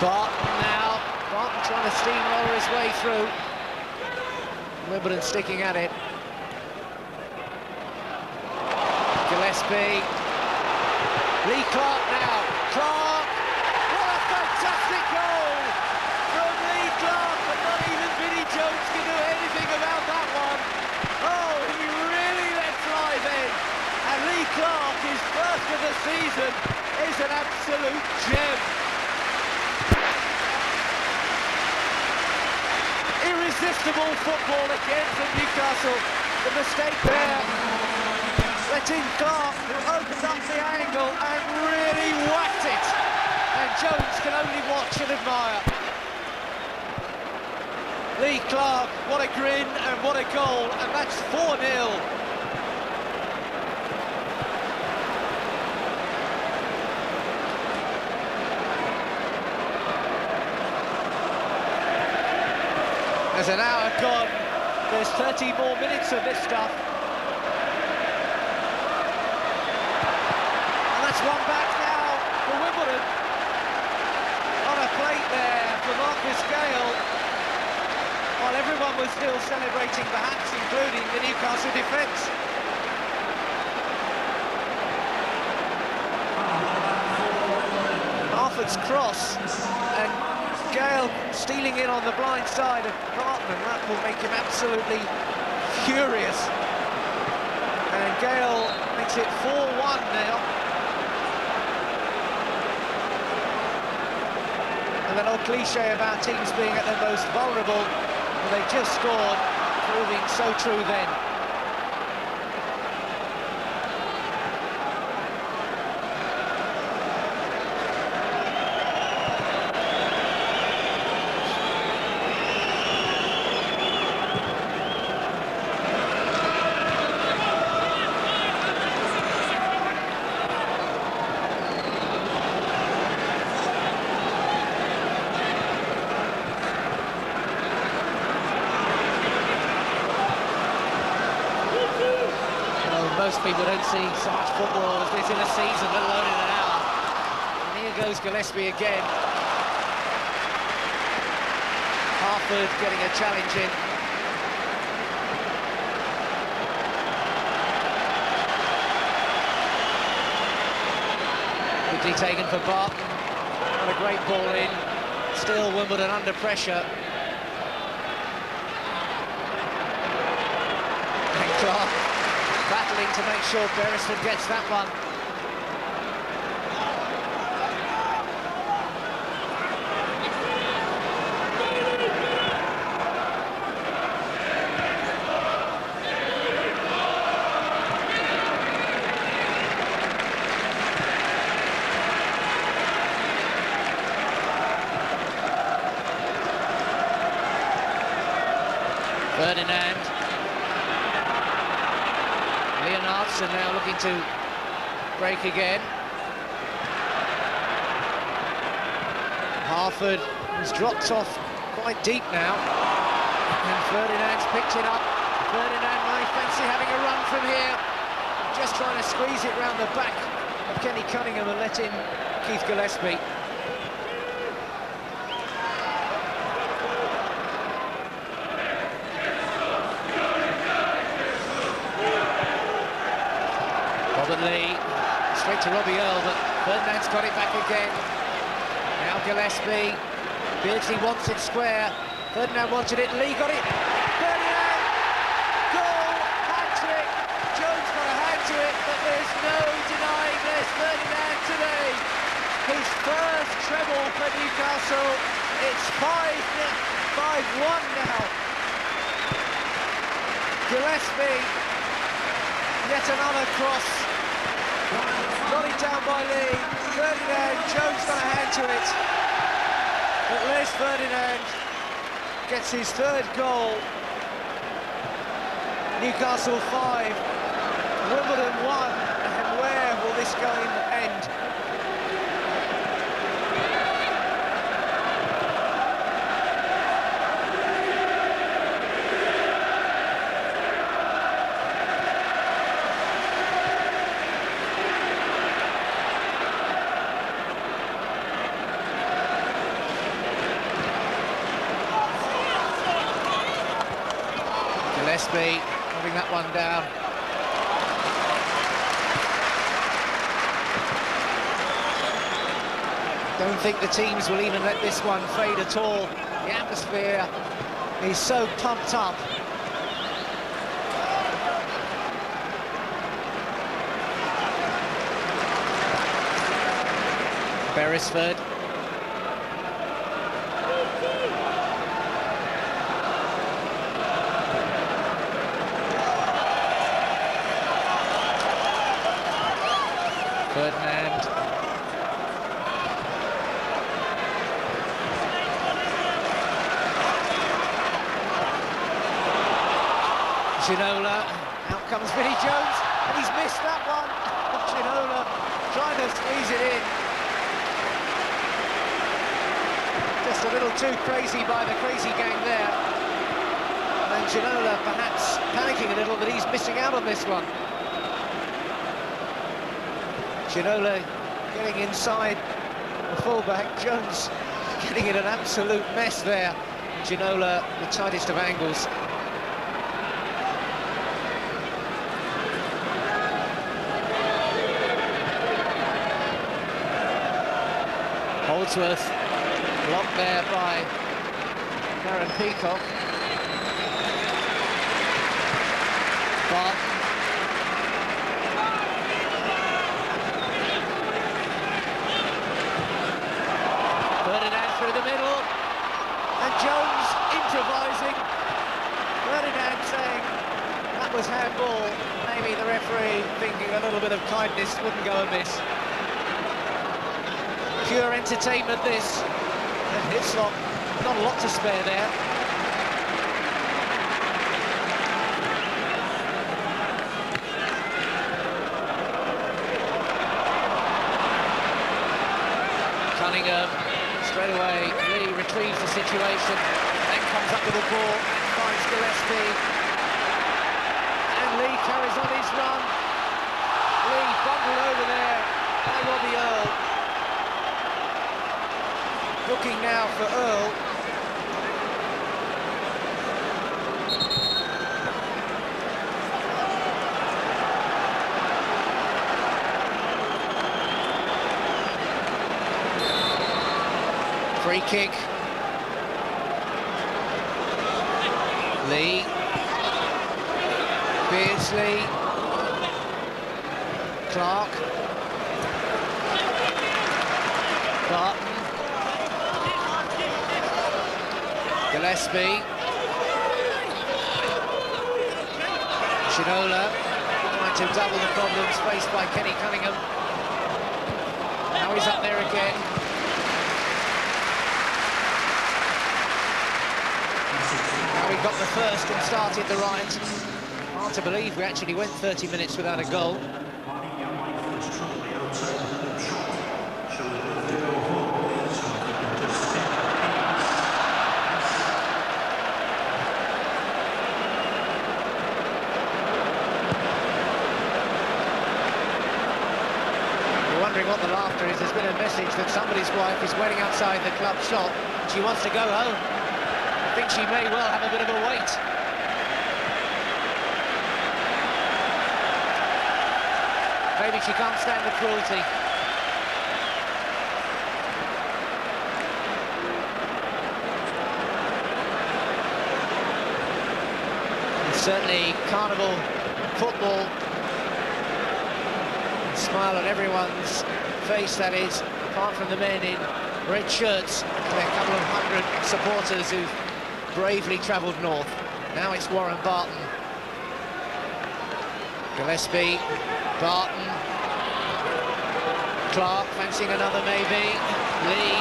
Barton now. Barton trying to steamroller his way through. Wimbledon sticking at it. Gillespie. Lee Clark now. Clark! What a fantastic goal from Lee Clark, but not even Vinnie Jones can do anything about that one. Oh, he really let fly then. And Lee Clark, his first of the season, is an absolute gem. Irresistible football again from Newcastle. The mistake there, letting Clark, who opened up the angle and really whacked it. And Jones can only watch and admire. Lee Clark, what a grin and what a goal, and that's 4-0. There's an hour gone. There's 30 more minutes of this stuff. And that's one back now for Wimbledon. On a plate there for Marcus Gale. While everyone was still celebrating, perhaps including the Newcastle defence. Harford's cross, and Gale stealing in on the blind side of Barton, and that will make him absolutely furious. And Gale makes it 4-1 now. And an old cliche about teams being at their most vulnerable, and they just scored, proving so true then. Most people don't see so much football as this in a season, let alone in an hour. And here goes Gillespie again. Harford getting a challenge in. Quickly taken for Barton. What a great ball in. Still Wimbledon under pressure. And Clark battling to make sure Beresford gets that one. Ferdinand. Leonardson now looking to break again. Harford has dropped off quite deep now. And Ferdinand's picked it up. Ferdinand might fancy having a run from here. Just trying to squeeze it round the back of Kenny Cunningham and let in Keith Gillespie. Lee, straight to Robbie Earl, but Ferdinand's got it back again. Now Gillespie, Beardsley wants it square. Ferdinand wanted it, Lee got it. Ferdinand! Gillespie, yet another cross. Got it down by Lee. Ferdinand, Jones got a hand to it. But Les Ferdinand gets his third goal. Newcastle 5, Wimbledon 1, and where will this game end? Gillespie having that one down. Don't think the teams will even let this one fade at all. The atmosphere is so pumped up. Beresford. Ferdinand. Ginola. Out comes Vinnie Jones, and he's missed that one. Ginola trying to squeeze it in. Just a little too crazy by the crazy gang there. And Ginola perhaps panicking a little that he's missing out on this one. Ginola getting inside the fullback, Jones getting in an absolute mess there. Ginola, the tightest of angles. Holdsworth, blocked there by Karen Peacock. Barton. Through the middle, and Jones improvising. Ferdinand saying that was handball. Maybe the referee thinking a little bit of kindness wouldn't go amiss. Pure entertainment this, and Hislop, not a lot to spare there. Cunningham. Straight away, Lee retrieves the situation, then comes up with the ball and finds Gillespie. And Lee carries on his run. Lee bundled over there by Robbie Earl. Looking now for Earl. Free kick. Lee. Beardsley. Clark. Barton. Gillespie. Ginola trying to double the problems faced by Kenny Cunningham. Now he's up there again. Now we got the first and started the right. Hard to believe we actually went 30 minutes without a goal. Wondering what the laughter is. There's been a message that somebody's wife is waiting outside the club shop. She wants to go home. I think she may well have a bit of a wait. Maybe she can't stand the cruelty. And certainly carnival football. Smile on everyone's face, that is, apart from the men in red shirts. There are a couple of hundred supporters who've bravely travelled north. Now it's Warren Barton Gillespie, Barton, Clark fancying another maybe, Lee,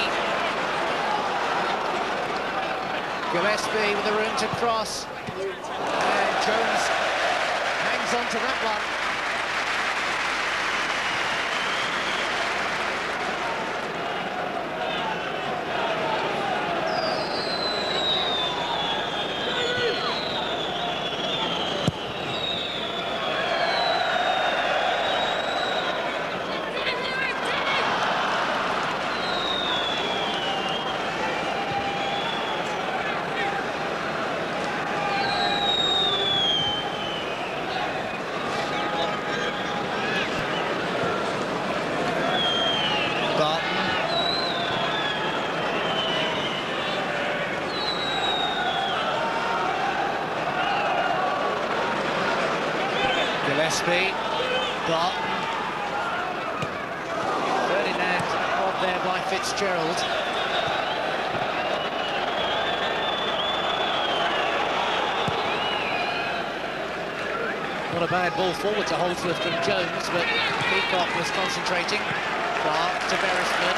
Gillespie with the room to cross, and Jones hangs on to that one. Gillespie, Barton, Ferdinand robbed there by Fitzgerald. Not a bad ball forward to Holdsworth from Jones, but Peacock was concentrating. Clark to Beresford.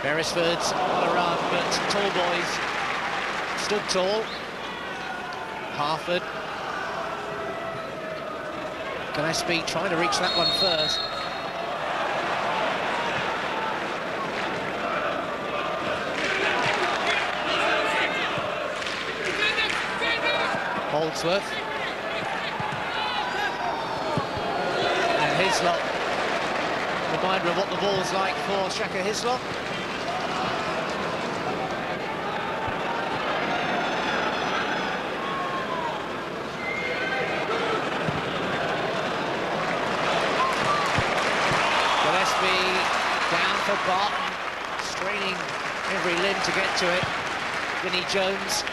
Beresford's on a run, but tall boys stood tall. Harford. Gillespie trying to reach that one first. Holdsworth. And Hislop. Reminder of what the ball's like for Shaka Hislop. Down for Barton, straining every limb to get to it. Vinnie Jones.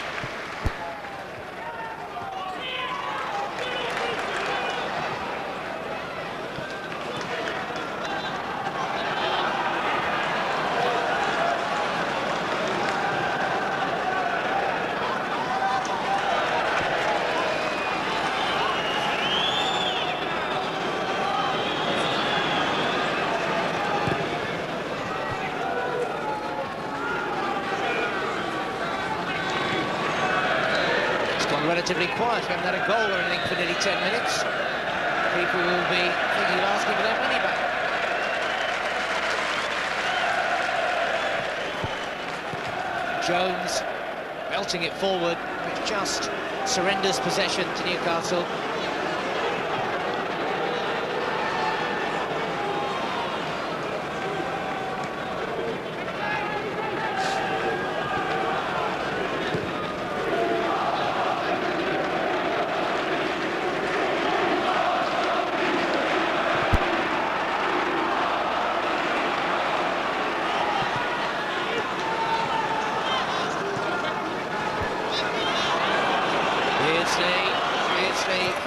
Relatively quiet. We haven't had a goal or anything for nearly 10 minutes. People will be thinking of asking for their money back. Jones belting it forward, but just surrenders possession to Newcastle.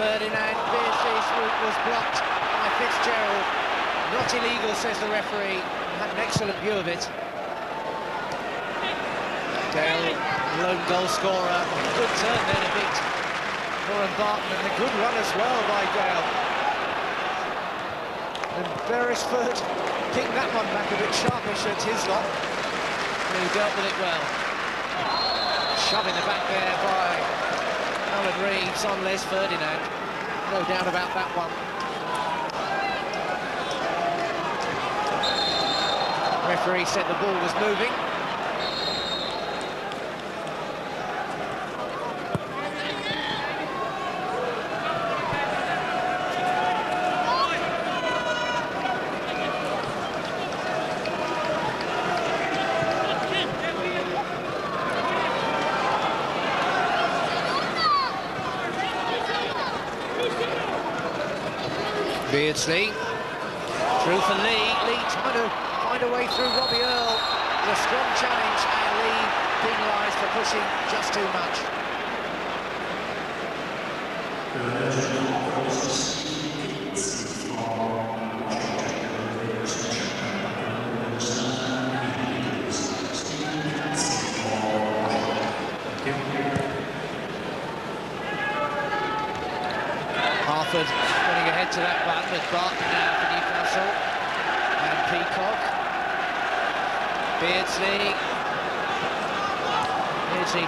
Ferdinand Beardsley's route was blocked by Fitzgerald. Not illegal, says the referee. Had an excellent view of it. Dale, lone goal scorer. Good turn there to beat Warren Barton, and a good run as well by Dale. And Beresford kicked that one back a bit sharpish at Hislop, who dealt with it well. Shoving the back there by Alan Reeves on Les Ferdinand. No doubt about that one. Referee said the ball was moving. Beardsley, through for Lee. Lee trying to find a way through Robbie Earl. The strong challenge, and Lee penalised for pushing just too much. Crawford running ahead to that one with Barton now for Newcastle. And Peacock. Beardsley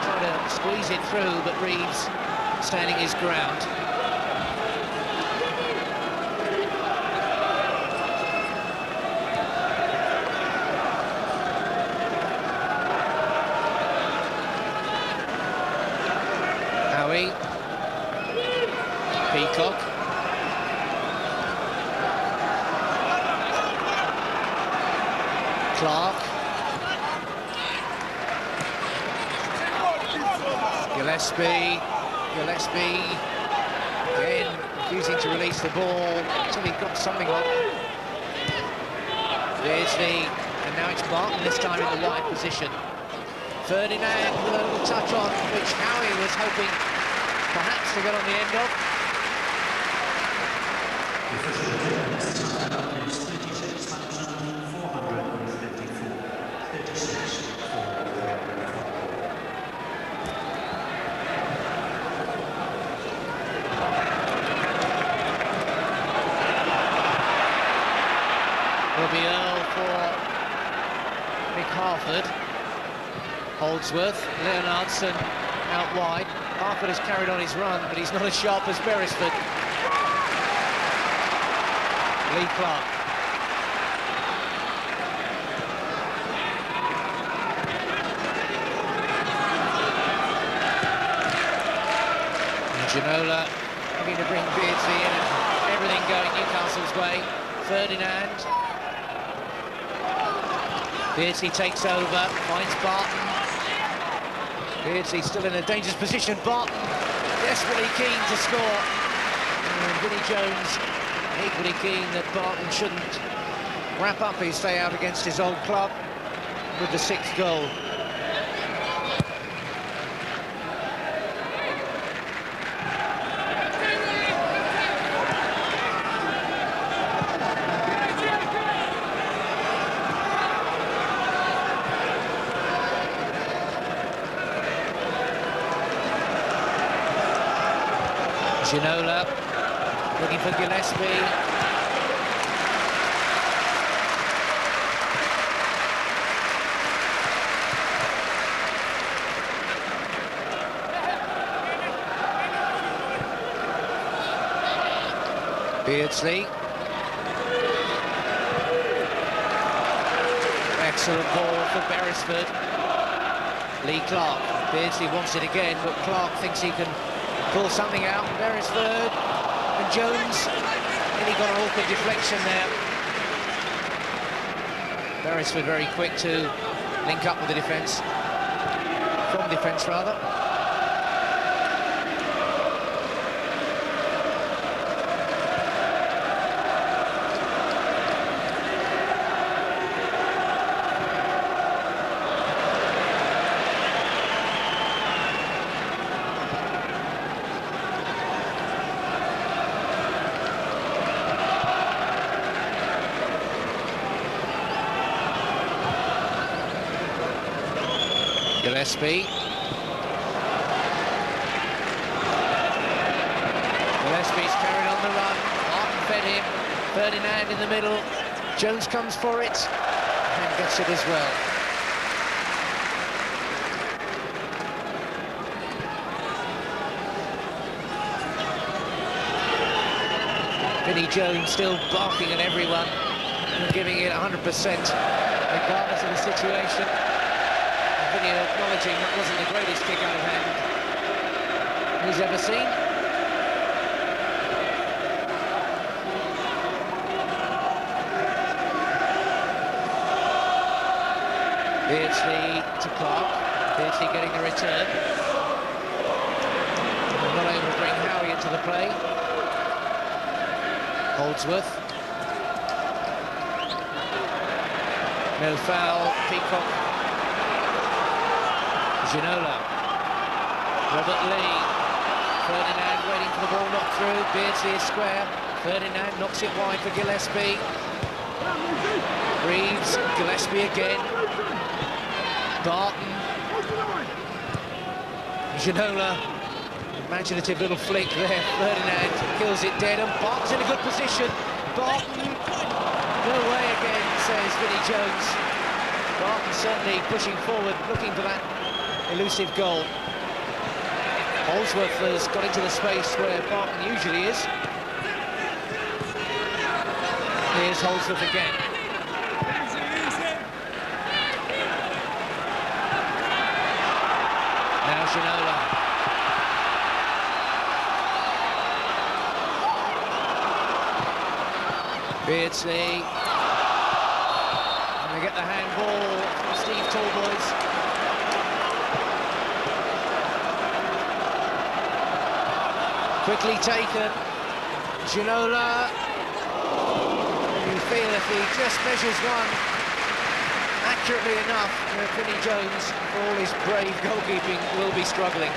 trying to squeeze it through, but Reeves standing his ground. Howie. Peacock. Clark. Gillespie again refusing to release the ball until he got something on. Beardsley, and now it's Barton this time in the wide position. Ferdinand with a little touch on, which Howie was hoping perhaps to get on the end of. Will be Earl for Nick Harford. Holdsworth, Leonardson out wide. Harford has carried on his run, but he's not as sharp as Beresford. Lee Clark. And Ginola looking to bring Beardsley in and everything going Newcastle's way. Ferdinand. Beardsley takes over, finds Barton. Beardsley still in a dangerous position. Barton desperately keen to score. And Vinnie Jones equally keen that Barton shouldn't wrap up his stay out against his old club with the 6th goal. Ginola looking for Gillespie. Beardsley. Excellent ball for Beresford. Lee Clark. Beardsley wants it again, but Clark thinks he can pull something out. Beresford and Jones nearly got an awkward deflection there. Beresford very quick to link up with the defence, from defence rather. Gillespie's carried on the run. Martin fed him. Ferdinand in the middle. Jones comes for it and gets it as well. Vinnie Jones still barking at everyone and giving it 100% regardless of the situation. Vinnie acknowledging that wasn't the greatest kick out of hand he's ever seen. Beardsley to Clark. Beardsley getting the return. Not able to bring Howie into the play. Holdsworth. No foul. Peacock. Ginola, Robert Lee, Ferdinand waiting for the ball knocked through. Beardsley is square. Ferdinand knocks it wide for Gillespie. Reeves, Gillespie again. Barton. Ginola Imaginative little flick there. Ferdinand kills it dead, and Barton's in a good position. Barton, no way again, says Vinnie Jones. Barton certainly pushing forward, looking for that elusive goal. Holdsworth has got into the space where Barton usually is. Here's Holdsworth again. Now Ginola. Beardsley. And they get the handball from Steve Tallboys. Quickly taken. Ginola. You feel if he just measures one accurately enough, Vinnie Jones, for all his brave goalkeeping, will be struggling.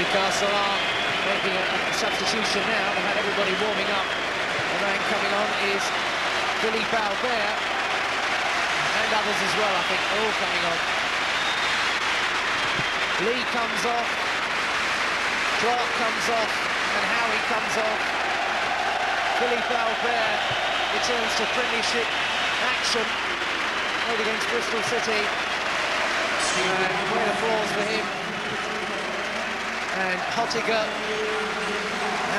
Newcastle are making a substitution now. They've had everybody warming up. The man coming on is Philippe Albert, and others as well, I think, all coming on. Lee comes off, Clark comes off, and Howie comes off. Philippe Albert returns to Premiership action, played against Bristol City, and great applause for him. And Hottiger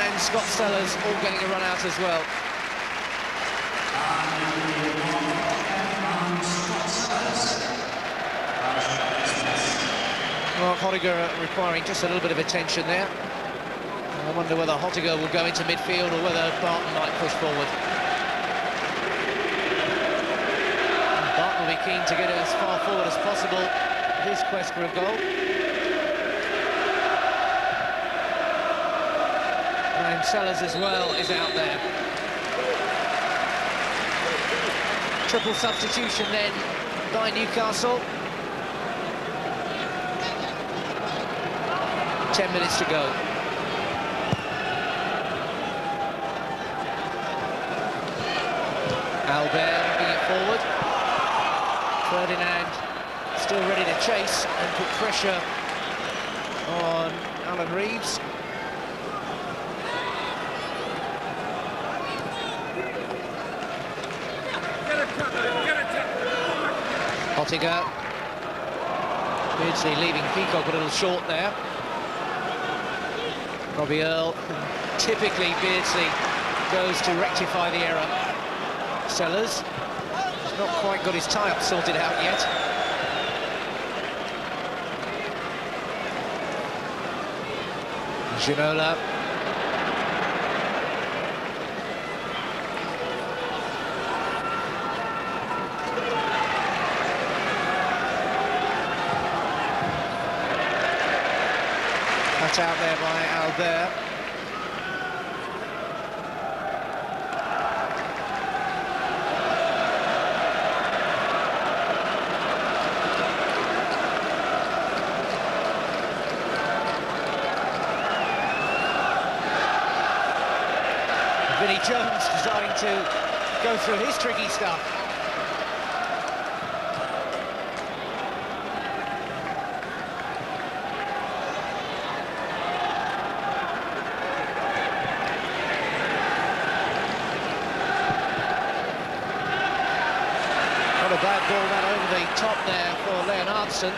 and Scott Sellers all getting a run out as well. Mark Hottiger requiring just a little bit of attention there. I wonder whether Hottiger will go into midfield or whether Barton might push forward. Barton will be keen to get as far forward as possible in his quest for a goal. And Sellers as well is out there. Triple substitution then by Newcastle. 10 minutes to go. Albert moving it forward. Ferdinand still ready to chase and put pressure on Alan Reeves. Hottiger. Beardsley leaving Peacock a little short there. Robbie Earl. Typically Beardsley goes to rectify the error. Sellers has not quite got his tie-up sorted out yet. Ginola. Cut out there by Albert. Vinnie Jones deciding to go through his tricky stuff. Not a bad ball that over the top there for Leonardson.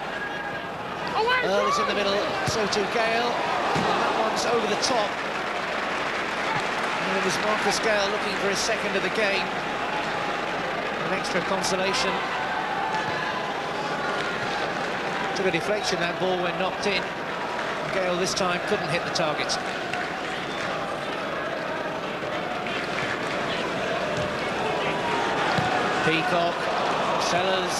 Earl is in the middle, so too Gale. And that one's over the top. And it was Marcus Gale looking for his second of the game. An extra consolation. Took a deflection, that ball, when knocked in. Gale this time couldn't hit the target. Peacock, Sellers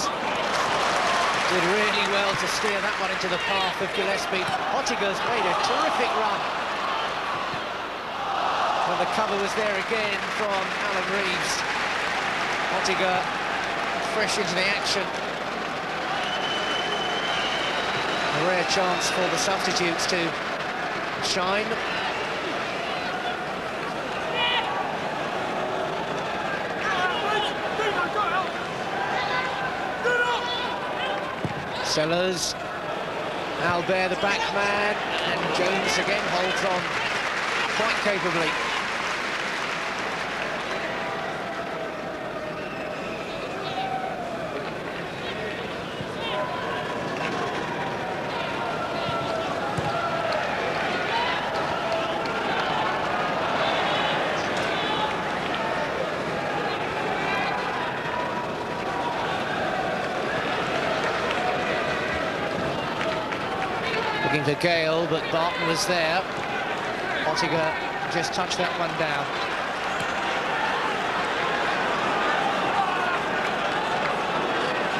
did really well to steer that one into the path of Gillespie. Hottiger's made a terrific run. But the cover was there again from Alan Reeves. Hottiger fresh into the action. A rare chance for the substitutes to shine. Sellers, Albert the back man, and Jones again holds on quite capably. Looking for Gale, but Barton was there. Ottiger just touched that one down.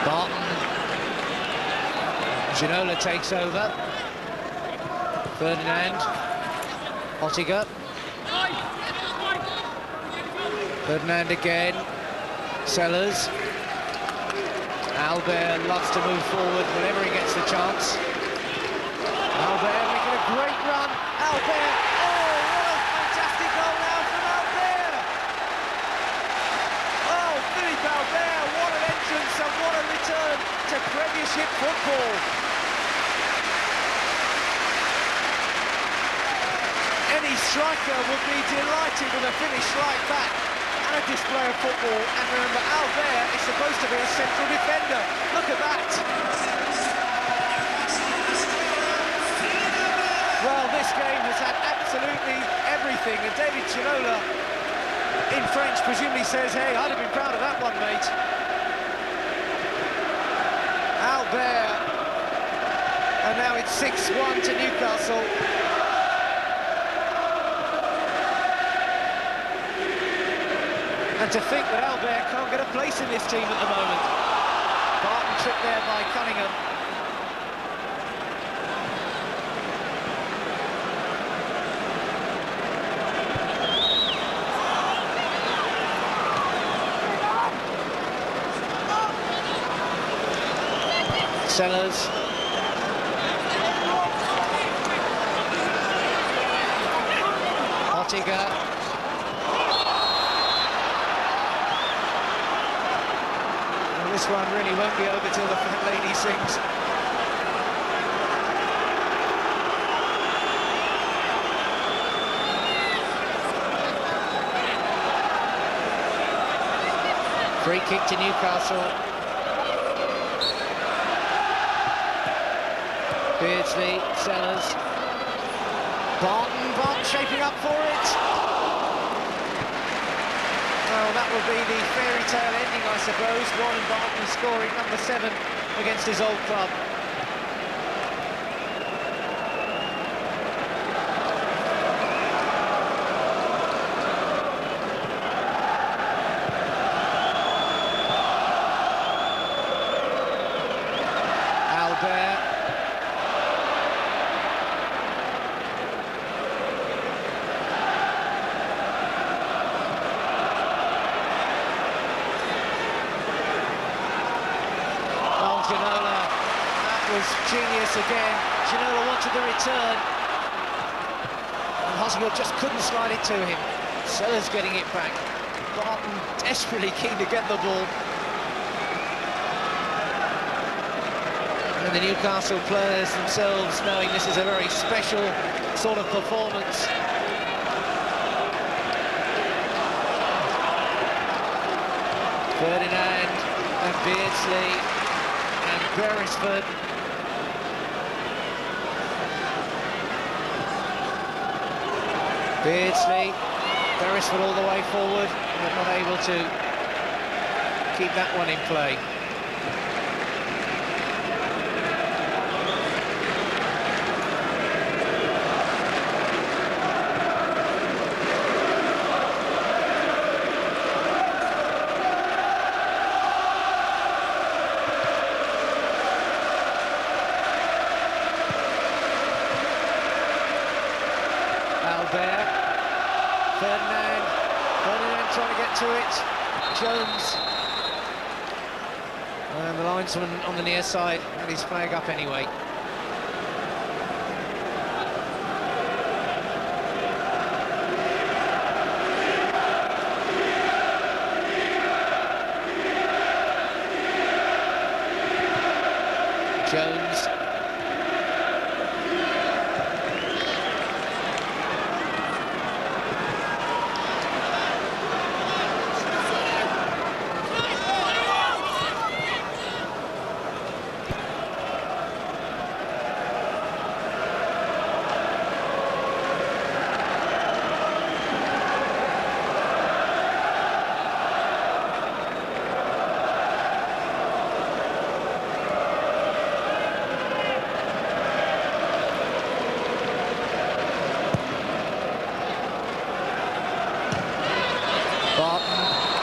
Barton. Ginola takes over. Ferdinand. Ottiger. Ferdinand again. Sellers. Albert loves to move forward whenever he gets the chance. Albert making a great run. Albert, oh, what a fantastic goal now from Albert! Oh, Philippe Albert, what an entrance and what a return to Premiership football. Any striker would be delighted with a finish like that and a display of football. And remember, Albert is supposed to be a central defender. Look at that. Well, this game has had absolutely everything, and David Ginola, in French, presumably says, hey, I'd have been proud of that one, mate. Albert, and now it's 6-1 to Newcastle. And to think that Albert can't get a place in this team at the moment. Barton tripped there by Cunningham. Sellers. Ottiger. Well, this one really won't be over till the fat lady sings. Free kick to Newcastle. Beardsley, Sellers, Barton shaping up for it. Well, that would be the fairy tale ending, I suppose. Warren Barton scoring number 7 against his old club. Albert. Ginola, that was genius again. Ginola wanted the return, and Hosniel just couldn't slide it to him. Sellers getting it back. Barton desperately keen to get the ball. And the Newcastle players themselves knowing this is a very special sort of performance. Ferdinand and Beardsley. Beresford. Beardsley, Beresford all the way forward, but not able to keep that one in play. Albert, Ferdinand trying to get to it, Jones, and the linesman on the near side had his flag up anyway. Jones.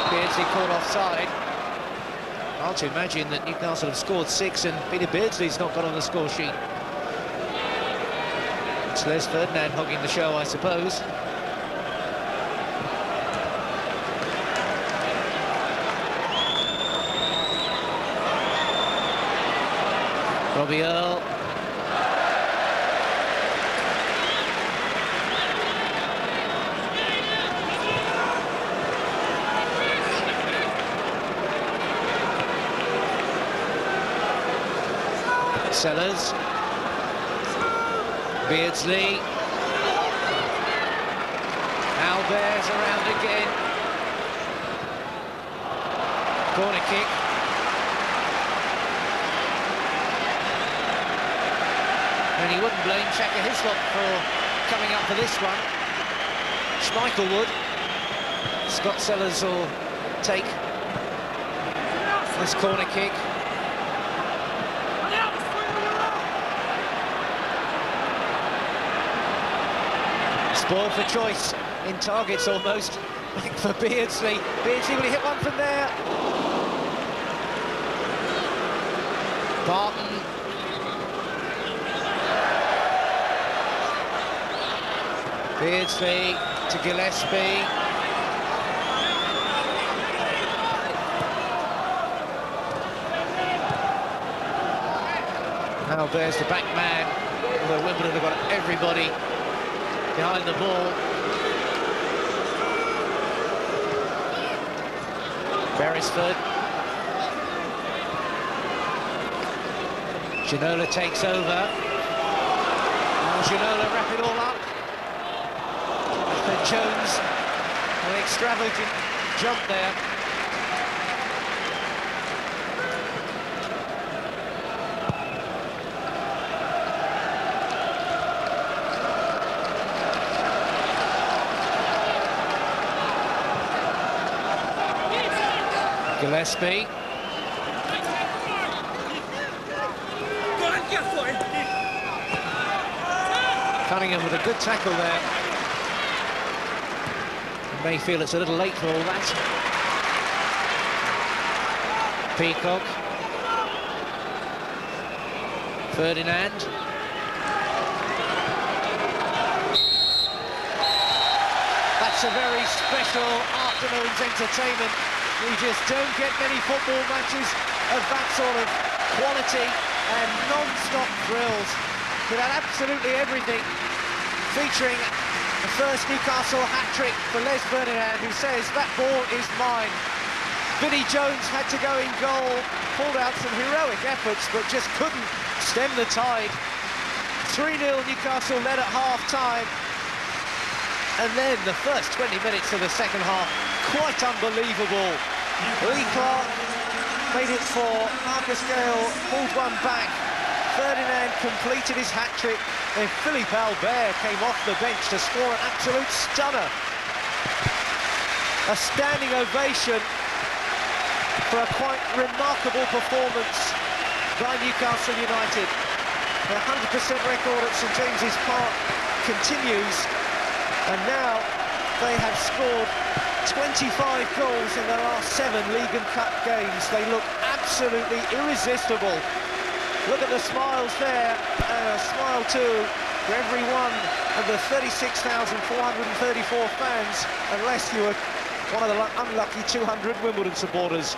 Beardsley caught offside. Hard to imagine that Newcastle have scored 6 and Peter Beardsley's not got on the score sheet. It's Les Ferdinand hogging the show, I suppose. Robbie Earle. Sellers, Beardsley, Albert's around again, corner kick, and he wouldn't blame Shaka Hislop for coming up for this one. Schmeichel would. Scott Sellers will take this corner kick. Spoiled for choice in targets almost, like for Beardsley. Beardsley, will he hit one from there? Barton. Beardsley to Gillespie. Now there's the back man, although Wimbledon have got everybody behind the ball. Beresford. Ginola takes over. Will Ginola wrap it all up? And Jones, an extravagant jump there. Gillespie. Cunningham with a good tackle there. You may feel it's a little late for all that. Peacock. Ferdinand. That's a very special afternoon's entertainment. We just don't get many football matches of that sort of quality and non-stop thrills. It had absolutely everything, featuring the first Newcastle hat-trick for Les Ferdinand, who says, that ball is mine. Vinnie Jones had to go in goal, pulled out some heroic efforts, but just couldn't stem the tide. 3-0 Newcastle led at half-time. And then the first 20 minutes of the second half, quite unbelievable. Lee Clark made it for Marcus Gale, pulled one back. Ferdinand completed his hat-trick, and Philippe Albert came off the bench to score an absolute stunner. A standing ovation for a quite remarkable performance by Newcastle United. The 100% record at St James's Park continues, and now they have scored 25 goals in their last 7 League and Cup games. They look absolutely irresistible. Look at the smiles there, and a smile too for every one of the 36,434 fans, unless you were one of the unlucky 200 Wimbledon supporters.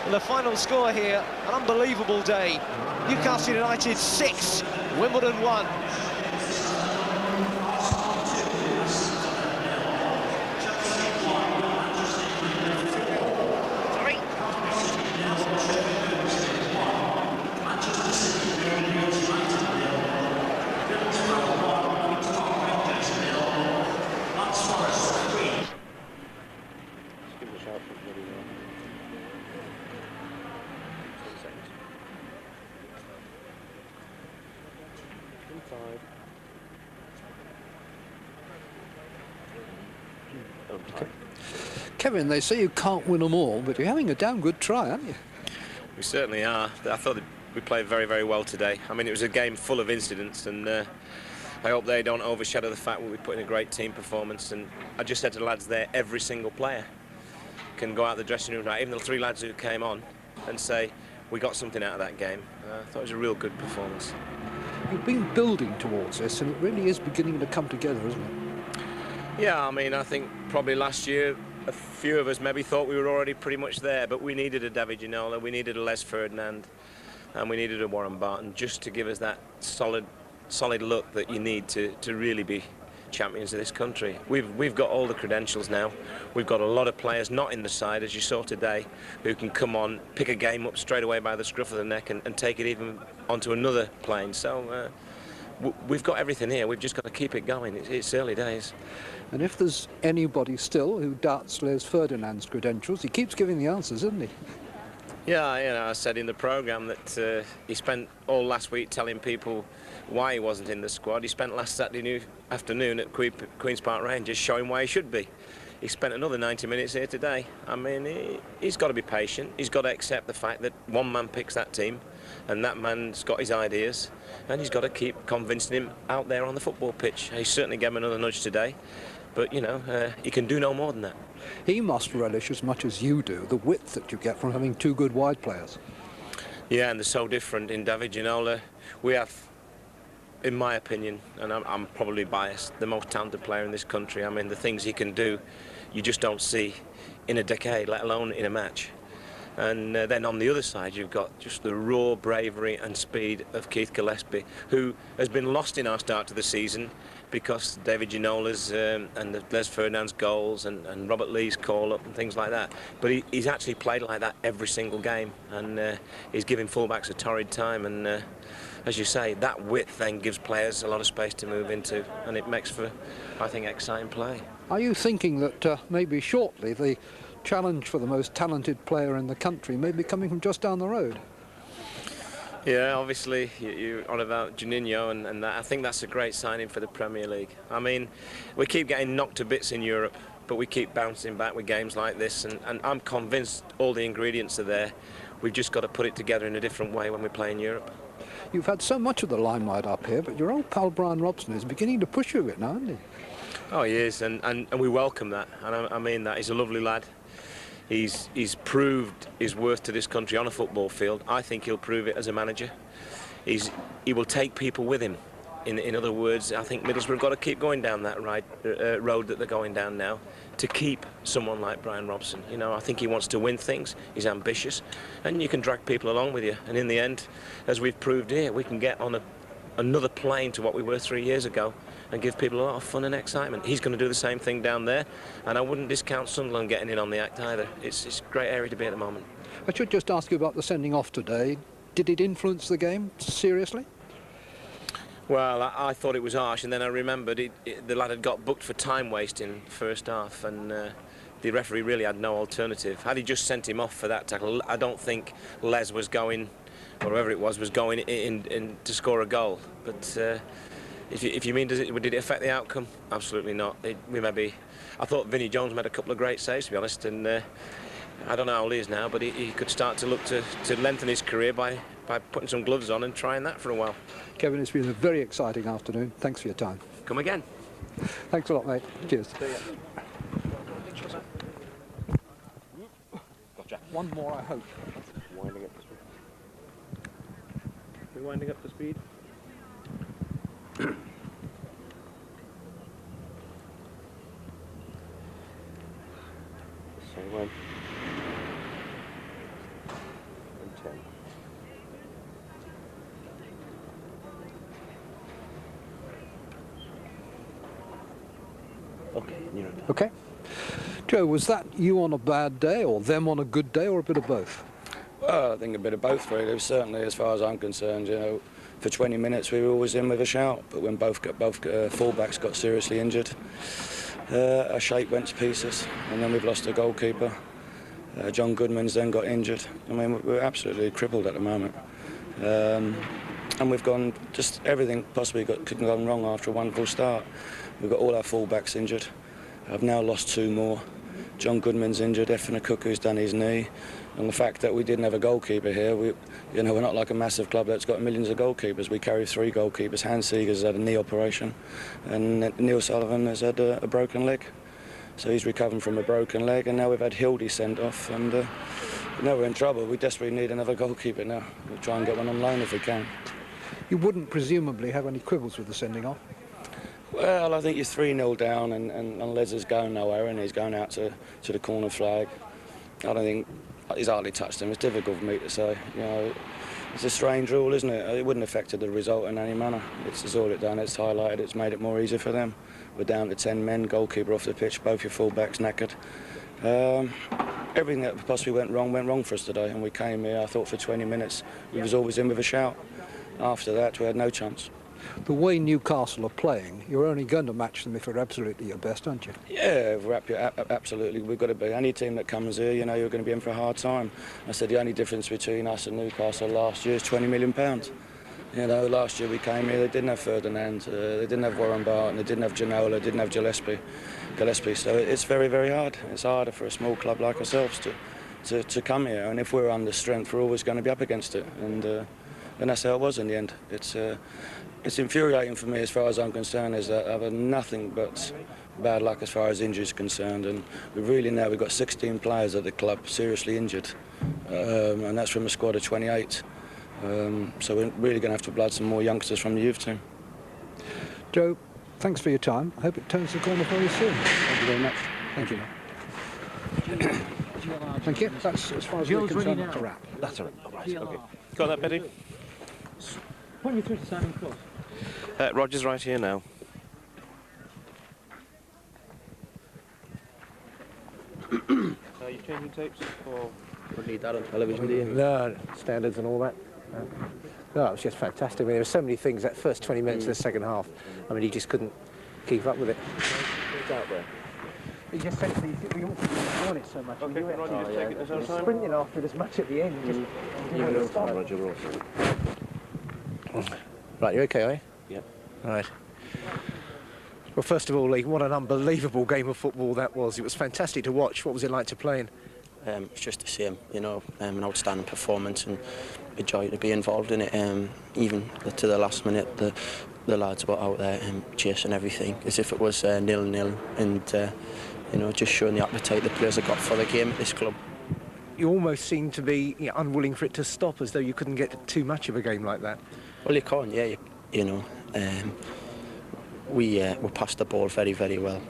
And the final score here, an unbelievable day. Newcastle United 6, Wimbledon 1. Manchester City Okay. Kevin, they say you can't win them all, but you're having a damn good try, aren't you? We certainly are. I thought that we played very, very well today. I mean, it was a game full of incidents, and I hope they don't overshadow the fact that we put in a great team performance. And I just said to the lads there, every single player can go out the dressing room, right? Even the 3 lads who came on, and say, we got something out of that game. I thought it was a real good performance. You've been building towards this, and it really is beginning to come together, isn't it? Yeah, I mean, I think probably last year a few of us maybe thought we were already pretty much there, but we needed a David Ginola, we needed a Les Ferdinand, and we needed a Warren Barton just to give us that solid look that you need to really be champions of this country. We've got all the credentials now. We've got a lot of players not in the side, as you saw today, who can come on, pick a game up straight away by the scruff of the neck and take it even onto another plane. So we've got everything here. We've just got to keep it going. It's early days. And if there's anybody still who doubts Les Ferdinand's credentials, he keeps giving the answers, isn't he? Yeah, you know, I said in the programme that he spent all last week telling people why he wasn't in the squad. He spent last Saturday afternoon at Queen's Park Rangers showing why he should be. He spent another 90 minutes here today. I mean, he's got to be patient. He's got to accept the fact that one man picks that team, and that man's got his ideas, and he's got to keep convincing him out there on the football pitch. He certainly gave him another nudge today, but, you know, he can do no more than that. He must relish as much as you do the width that you get from having 2 good wide players. Yeah, and they're so different. In David Ginola, we have, in my opinion, and I'm probably biased, the most talented player in this country. I mean, the things he can do, you just don't see in a decade, let alone in a match. And then on the other side, you've got just the raw bravery and speed of Keith Gillespie, who has been lost in our start to the season because David Ginola's and Les Ferdinand's goals and Robert Lee's call-up and things like that. But he's actually played like that every single game, and he's giving fullbacks a torrid time. And as you say, that width then gives players a lot of space to move into, and it makes for, I think, exciting play. Are you thinking that maybe shortly the challenge for the most talented player in the country may be coming from just down the road? Yeah, obviously you're on about Juninho and that. I think that's a great signing for the Premier League. I mean, we keep getting knocked to bits in Europe, but we keep bouncing back with games like this, and I'm convinced all the ingredients are there. We've just got to put it together in a different way when we play in Europe. You've had so much of the limelight up here, but your old pal Brian Robson is beginning to push you a bit now, isn't he? Oh, he is, and we welcome that, and I mean that. He's a lovely lad. He's proved his worth to this country on a football field. I think he'll prove it as a manager. He will take people with him. In other words, I think Middlesbrough have got to keep going down that road that they're going down now to keep someone like Brian Robson. You know, I think he wants to win things. He's ambitious, and you can drag people along with you. And in the end, as we've proved here, we can get on another plane to what we were 3 years ago and give people a lot of fun and excitement. He's going to do the same thing down there, and I wouldn't discount Sunderland getting in on the act either. It's a great area to be at the moment. I should just ask you about the sending off today. Did it influence the game seriously? Well, I thought it was harsh, and then I remembered the lad had got booked for time wasting first half, and the referee really had no alternative. Had he just sent him off for that tackle, I don't think Les was going, or whoever it was going in to score a goal. But if you mean, did it affect the outcome? Absolutely not. I thought Vinnie Jones made a couple of great saves, to be honest, and I don't know how old he is now, but he could start to look to lengthen his career by putting some gloves on and trying that for a while. Kevin, it's been a very exciting afternoon. Thanks for your time. Come again. Thanks a lot, mate. Cheers. Gotcha. One more, I hope. Winding up to speed. We're winding up to speed. So when? 10. Okay, you're done. Okay. Joe, was that you on a bad day, or them on a good day, or a bit of both? Well, I think a bit of both, really. Certainly, as far as I'm concerned, you know, for 20 minutes we were always in with a shout, but when both fullbacks got seriously injured, our shape went to pieces, and then we've lost a goalkeeper. John Goodman's then got injured. I mean, we're absolutely crippled at the moment. And we've gone, just everything possibly could have gone wrong after a wonderful start. We've got all our fullbacks injured. I've now lost 2 more. John Goodman's injured, Effin Akuku's done his knee, and the fact that we didn't have a goalkeeper here, we're not like a massive club that's got millions of goalkeepers. We carry 3 goalkeepers. Hans Seeger's had a knee operation, and Neil Sullivan has had a broken leg. So he's recovering from a broken leg, and now we've had Hildy sent off, and now we're in trouble. We desperately need another goalkeeper now. We'll try and get one on loan if we can. You wouldn't presumably have any quibbles with the sending off? Well, I think you're 3-0 down, and Les is going nowhere, and he's going out to the corner flag. I don't think he's hardly touched him. It's difficult for me to say. It's a strange rule, isn't it? It wouldn't have affected the result in any manner. It's all it done. It's highlighted. It's made it more easy for them. We're down to 10 men, goalkeeper off the pitch, both your full-backs knackered. Everything that possibly went wrong for us today, and we came here, I thought, for 20 minutes. We was always in with a shout. After that, we had no chance. The way Newcastle are playing, you're only going to match them if you're absolutely your best, aren't you? Yeah, absolutely. We've got to be. Any team that comes here, you're going to be in for a hard time. I said the only difference between us and Newcastle last year is £20 million. Last year we came here, they didn't have Ferdinand, they didn't have Warren Barton, they didn't have Ginola, they didn't have Gillespie. So it's very, very hard. It's harder for a small club like ourselves to come here. And if we're under strength, we're always going to be up against it. And that's how it was in the end. It's infuriating for me as far as I'm concerned, is that I've had nothing but bad luck as far as injuries are concerned, and we've got 16 players at the club seriously injured, and that's from a squad of 28. So we're really going to have to blood some more youngsters from the youth team. Joe, thanks for your time. I hope it turns the corner very soon. Thank you very much. Thank you. Thank you. That's as far as we're concerned, that's a wrap. That's all right. Okay. Got that, Betty? Point you through to Simon Close. Roger's right here now. Are you changing tapes? Or Don't need that on television, do you? No, standards and all that. No, it was just fantastic. I mean, there were so many things that first 20 minutes of the second half. I mean, he just couldn't keep up with it. It's out there. He just said to me, we want it so much. okay, Roger, just take it this other time. Sprinting after it as much at the end. Just Even though time, Roger Ross. Right, you okay, are you? Yep. Right. Well, first of all, Lee, what an unbelievable game of football that was. It was fantastic to watch. What was it like to play in? It's just the same, an outstanding performance, and a joy to be involved in it. Even to the last minute, the lads were out there chasing everything as if it was 0-0, and just showing the appetite the players have got for the game at this club. You almost seemed to be unwilling for it to stop, as though you couldn't get too much of a game like that. Well, you can't, yeah. We passed the ball very, very well,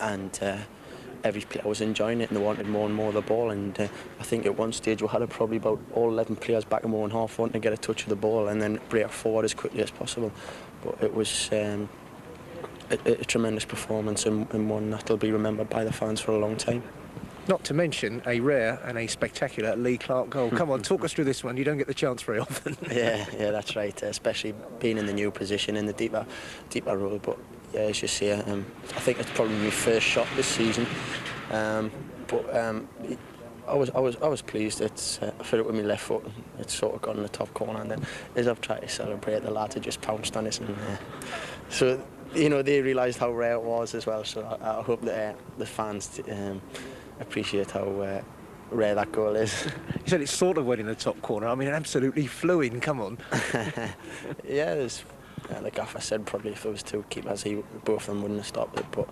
and every player was enjoying it, and they wanted more and more of the ball. And I think at one stage we had probably about all 11 players back in more than half wanting to get a touch of the ball and then break forward as quickly as possible. But it was a tremendous performance, and one that'll be remembered by the fans for a long time. Not to mention a rare and a spectacular Lee Clark goal. Come on, talk us through this one. You don't get the chance very often. Yeah, that's right. Especially being in the new position in the deeper role. But yeah, as you see, I think it's probably my first shot this season. I was pleased. I fit it with my left foot. It's sort of got in the top corner, and then as I've tried to celebrate, the lads had just pounced on it, and so they realised how rare it was as well. So I hope that the fans appreciate how rare that goal is. You said it sort of went in the top corner. I mean, it absolutely flew in. Come on. Yeah, the gaffer said probably if it was two keepers, both of them wouldn't have stopped it. But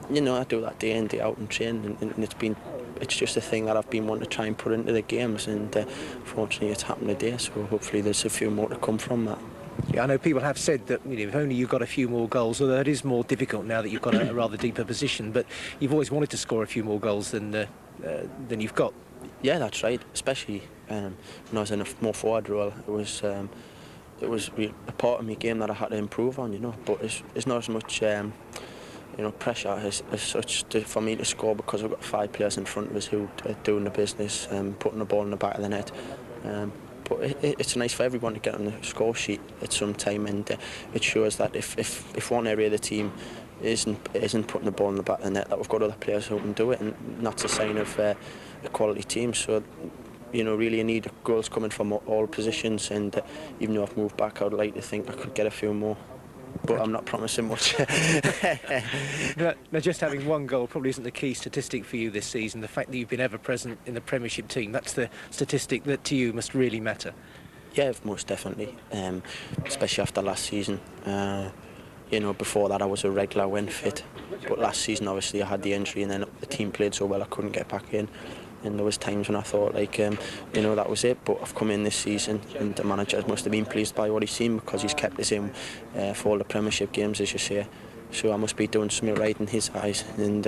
I do that day in, day out, and train, and it's just a thing that I've been wanting to try and put into the games, and fortunately it's happened today. So hopefully there's a few more to come from that. Yeah, I know people have said that if only you've got a few more goals, although it is more difficult now that you've got a rather deeper position. But you've always wanted to score a few more goals than you've got. Yeah, that's right. Especially when I was in a more forward role, it was a part of my game that I had to improve on. But it's not as much pressure as such for me to score, because I've got 5 players in front of us who are doing the business, putting the ball in the back of the net. But it's nice for everyone to get on the score sheet at some time, and it shows that if one area of the team isn't putting the ball in the back of the net, that we've got other players who can do it, and that's a sign of a quality team. So really you need goals coming from all positions, and even though I've moved back, I'd like to think I could get a few more. but I'm not promising much. Now, just having one goal probably isn't the key statistic for you this season. The fact that you've been ever present in the Premiership team, that's the statistic that to you must really matter. Yeah, most definitely, especially after last season. You know, before that I was a regular when fit, but last season obviously I had the injury, and then the team played so well I couldn't get back in, and there was times when I thought like, you know, that was it. But I've come in this season, and the manager must have been pleased by what he's seen, because he's kept us in for all the Premiership games, as you say. So I must be doing something right in his eyes, and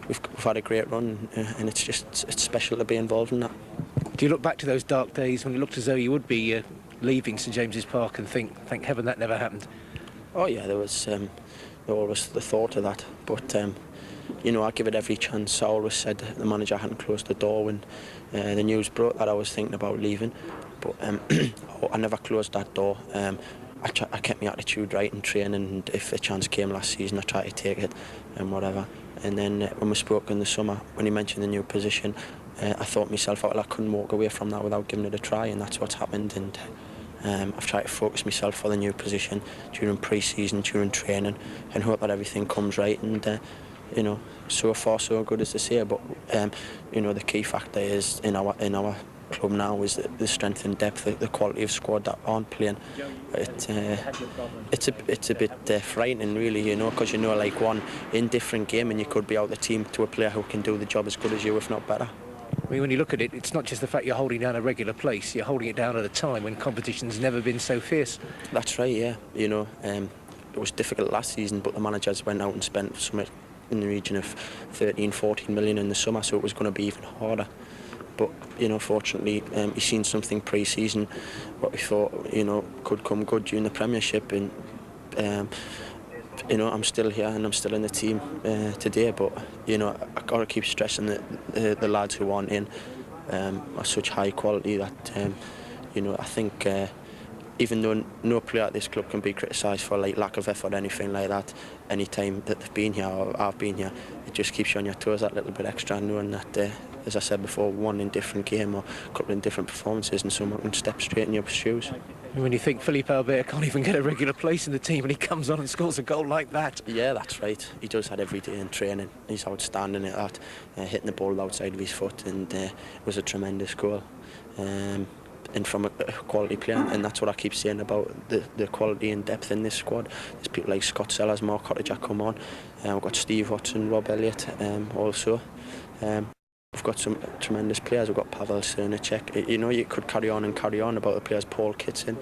we've had a great run, and it's special to be involved in that. Do you look back to those dark days when it looked as though you would be leaving St James's Park and think, thank heaven that never happened? Oh yeah, there was always the thought of that, but you know, I give it every chance. I always said the manager hadn't closed the door when the news broke that I was thinking about leaving, but I never closed that door. I kept my attitude right in training, and if a chance came last season I tried to take it and whatever. And then when we spoke in the summer, when he mentioned the new position, I thought myself, well, I couldn't walk away from that without giving it a try, and that's what's happened. And I've tried to focus myself for the new position during pre-season, during training, and hope that everything comes right. And you know, so far so good, as they say. But you know, the key factor is in our club now is the strength and depth, the quality of squad that aren't playing. It's a bit frightening, really, you know, because you know, like one indifferent game and you could be out the team to a player who can do the job as good as you, if not better. I mean, when you look at it, it's not just the fact you're holding down a regular place, you're holding it down at a time when competition's never been so fierce. That's right, yeah. You know, it was difficult last season, but the managers went out and spent something in the region of 13-14 million in the summer, so it was going to be even harder. But you know, fortunately, he's seen something pre-season what we thought, you know, could come good during the Premiership, and you know, I'm still here and I'm still in the team today. But you know, I got to keep stressing that the lads who aren't in are such high quality that you know, I think even though no player at this club can be criticised for like lack of effort or anything like that, any time that they've been here or I've been here, it just keeps you on your toes that little bit extra, knowing that as I said before, one in different game or a couple in different performances, and someone can step straight in your shoes. And when you think Philippe Albert can't even get a regular place in the team and he comes on and scores a goal like that. Yeah, that's right. He does that every day in training. He's outstanding at that, hitting the ball outside of his foot, and it was a tremendous goal. And from a quality player, and that's what I keep saying about the quality and depth in this squad. There's people like Scott Sellers, Mark Cottager come on, we've got Steve Watson, Rob Elliott also. We've got some tremendous players. We've got Pavel Srnicek. You know, you could carry on about the players. Paul Kitson.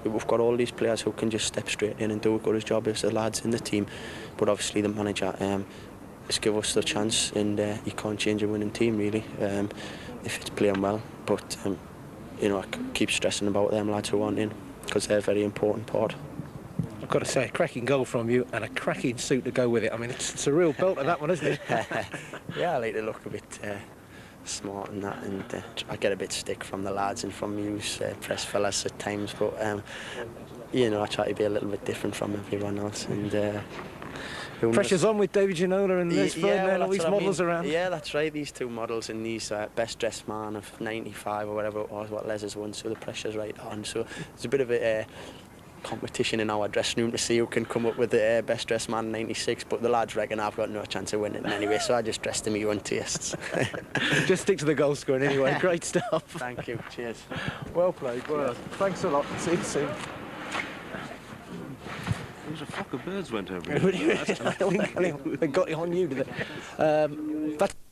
We've got all these players who can just step straight in and do a good job as the lads in the team. But obviously the manager has given us the chance, and you can't change a winning team really if it's playing well. But you know, I keep stressing about them lads who aren't in, because they're a very important part. I've got to say, a cracking goal from you and a cracking suit to go with it. I mean, it's a real belter, that one, isn't it? Yeah, I like to look a bit smart and that, and I get a bit stick from the lads and from you press fellas at times, but you know, I try to be a little bit different from everyone else. And pressure's on with David Ginola and Les Ferdinand, all these models around. Yeah, that's right, these two models and these best dressed man of 95 or whatever it was, what Les has won, so the pressure's right on. So there's a bit of a competition in our dressing room to see who can come up with the best dressed man 96, but the lads reckon I've got no chance of winning anyway, so I just dressed to my own tastes. Just stick to the goal scoring anyway. Great stuff. Thank you, cheers. Well played. Well, thanks a lot. See you soon. There was a flock of birds went over. They got it on you, did they? That's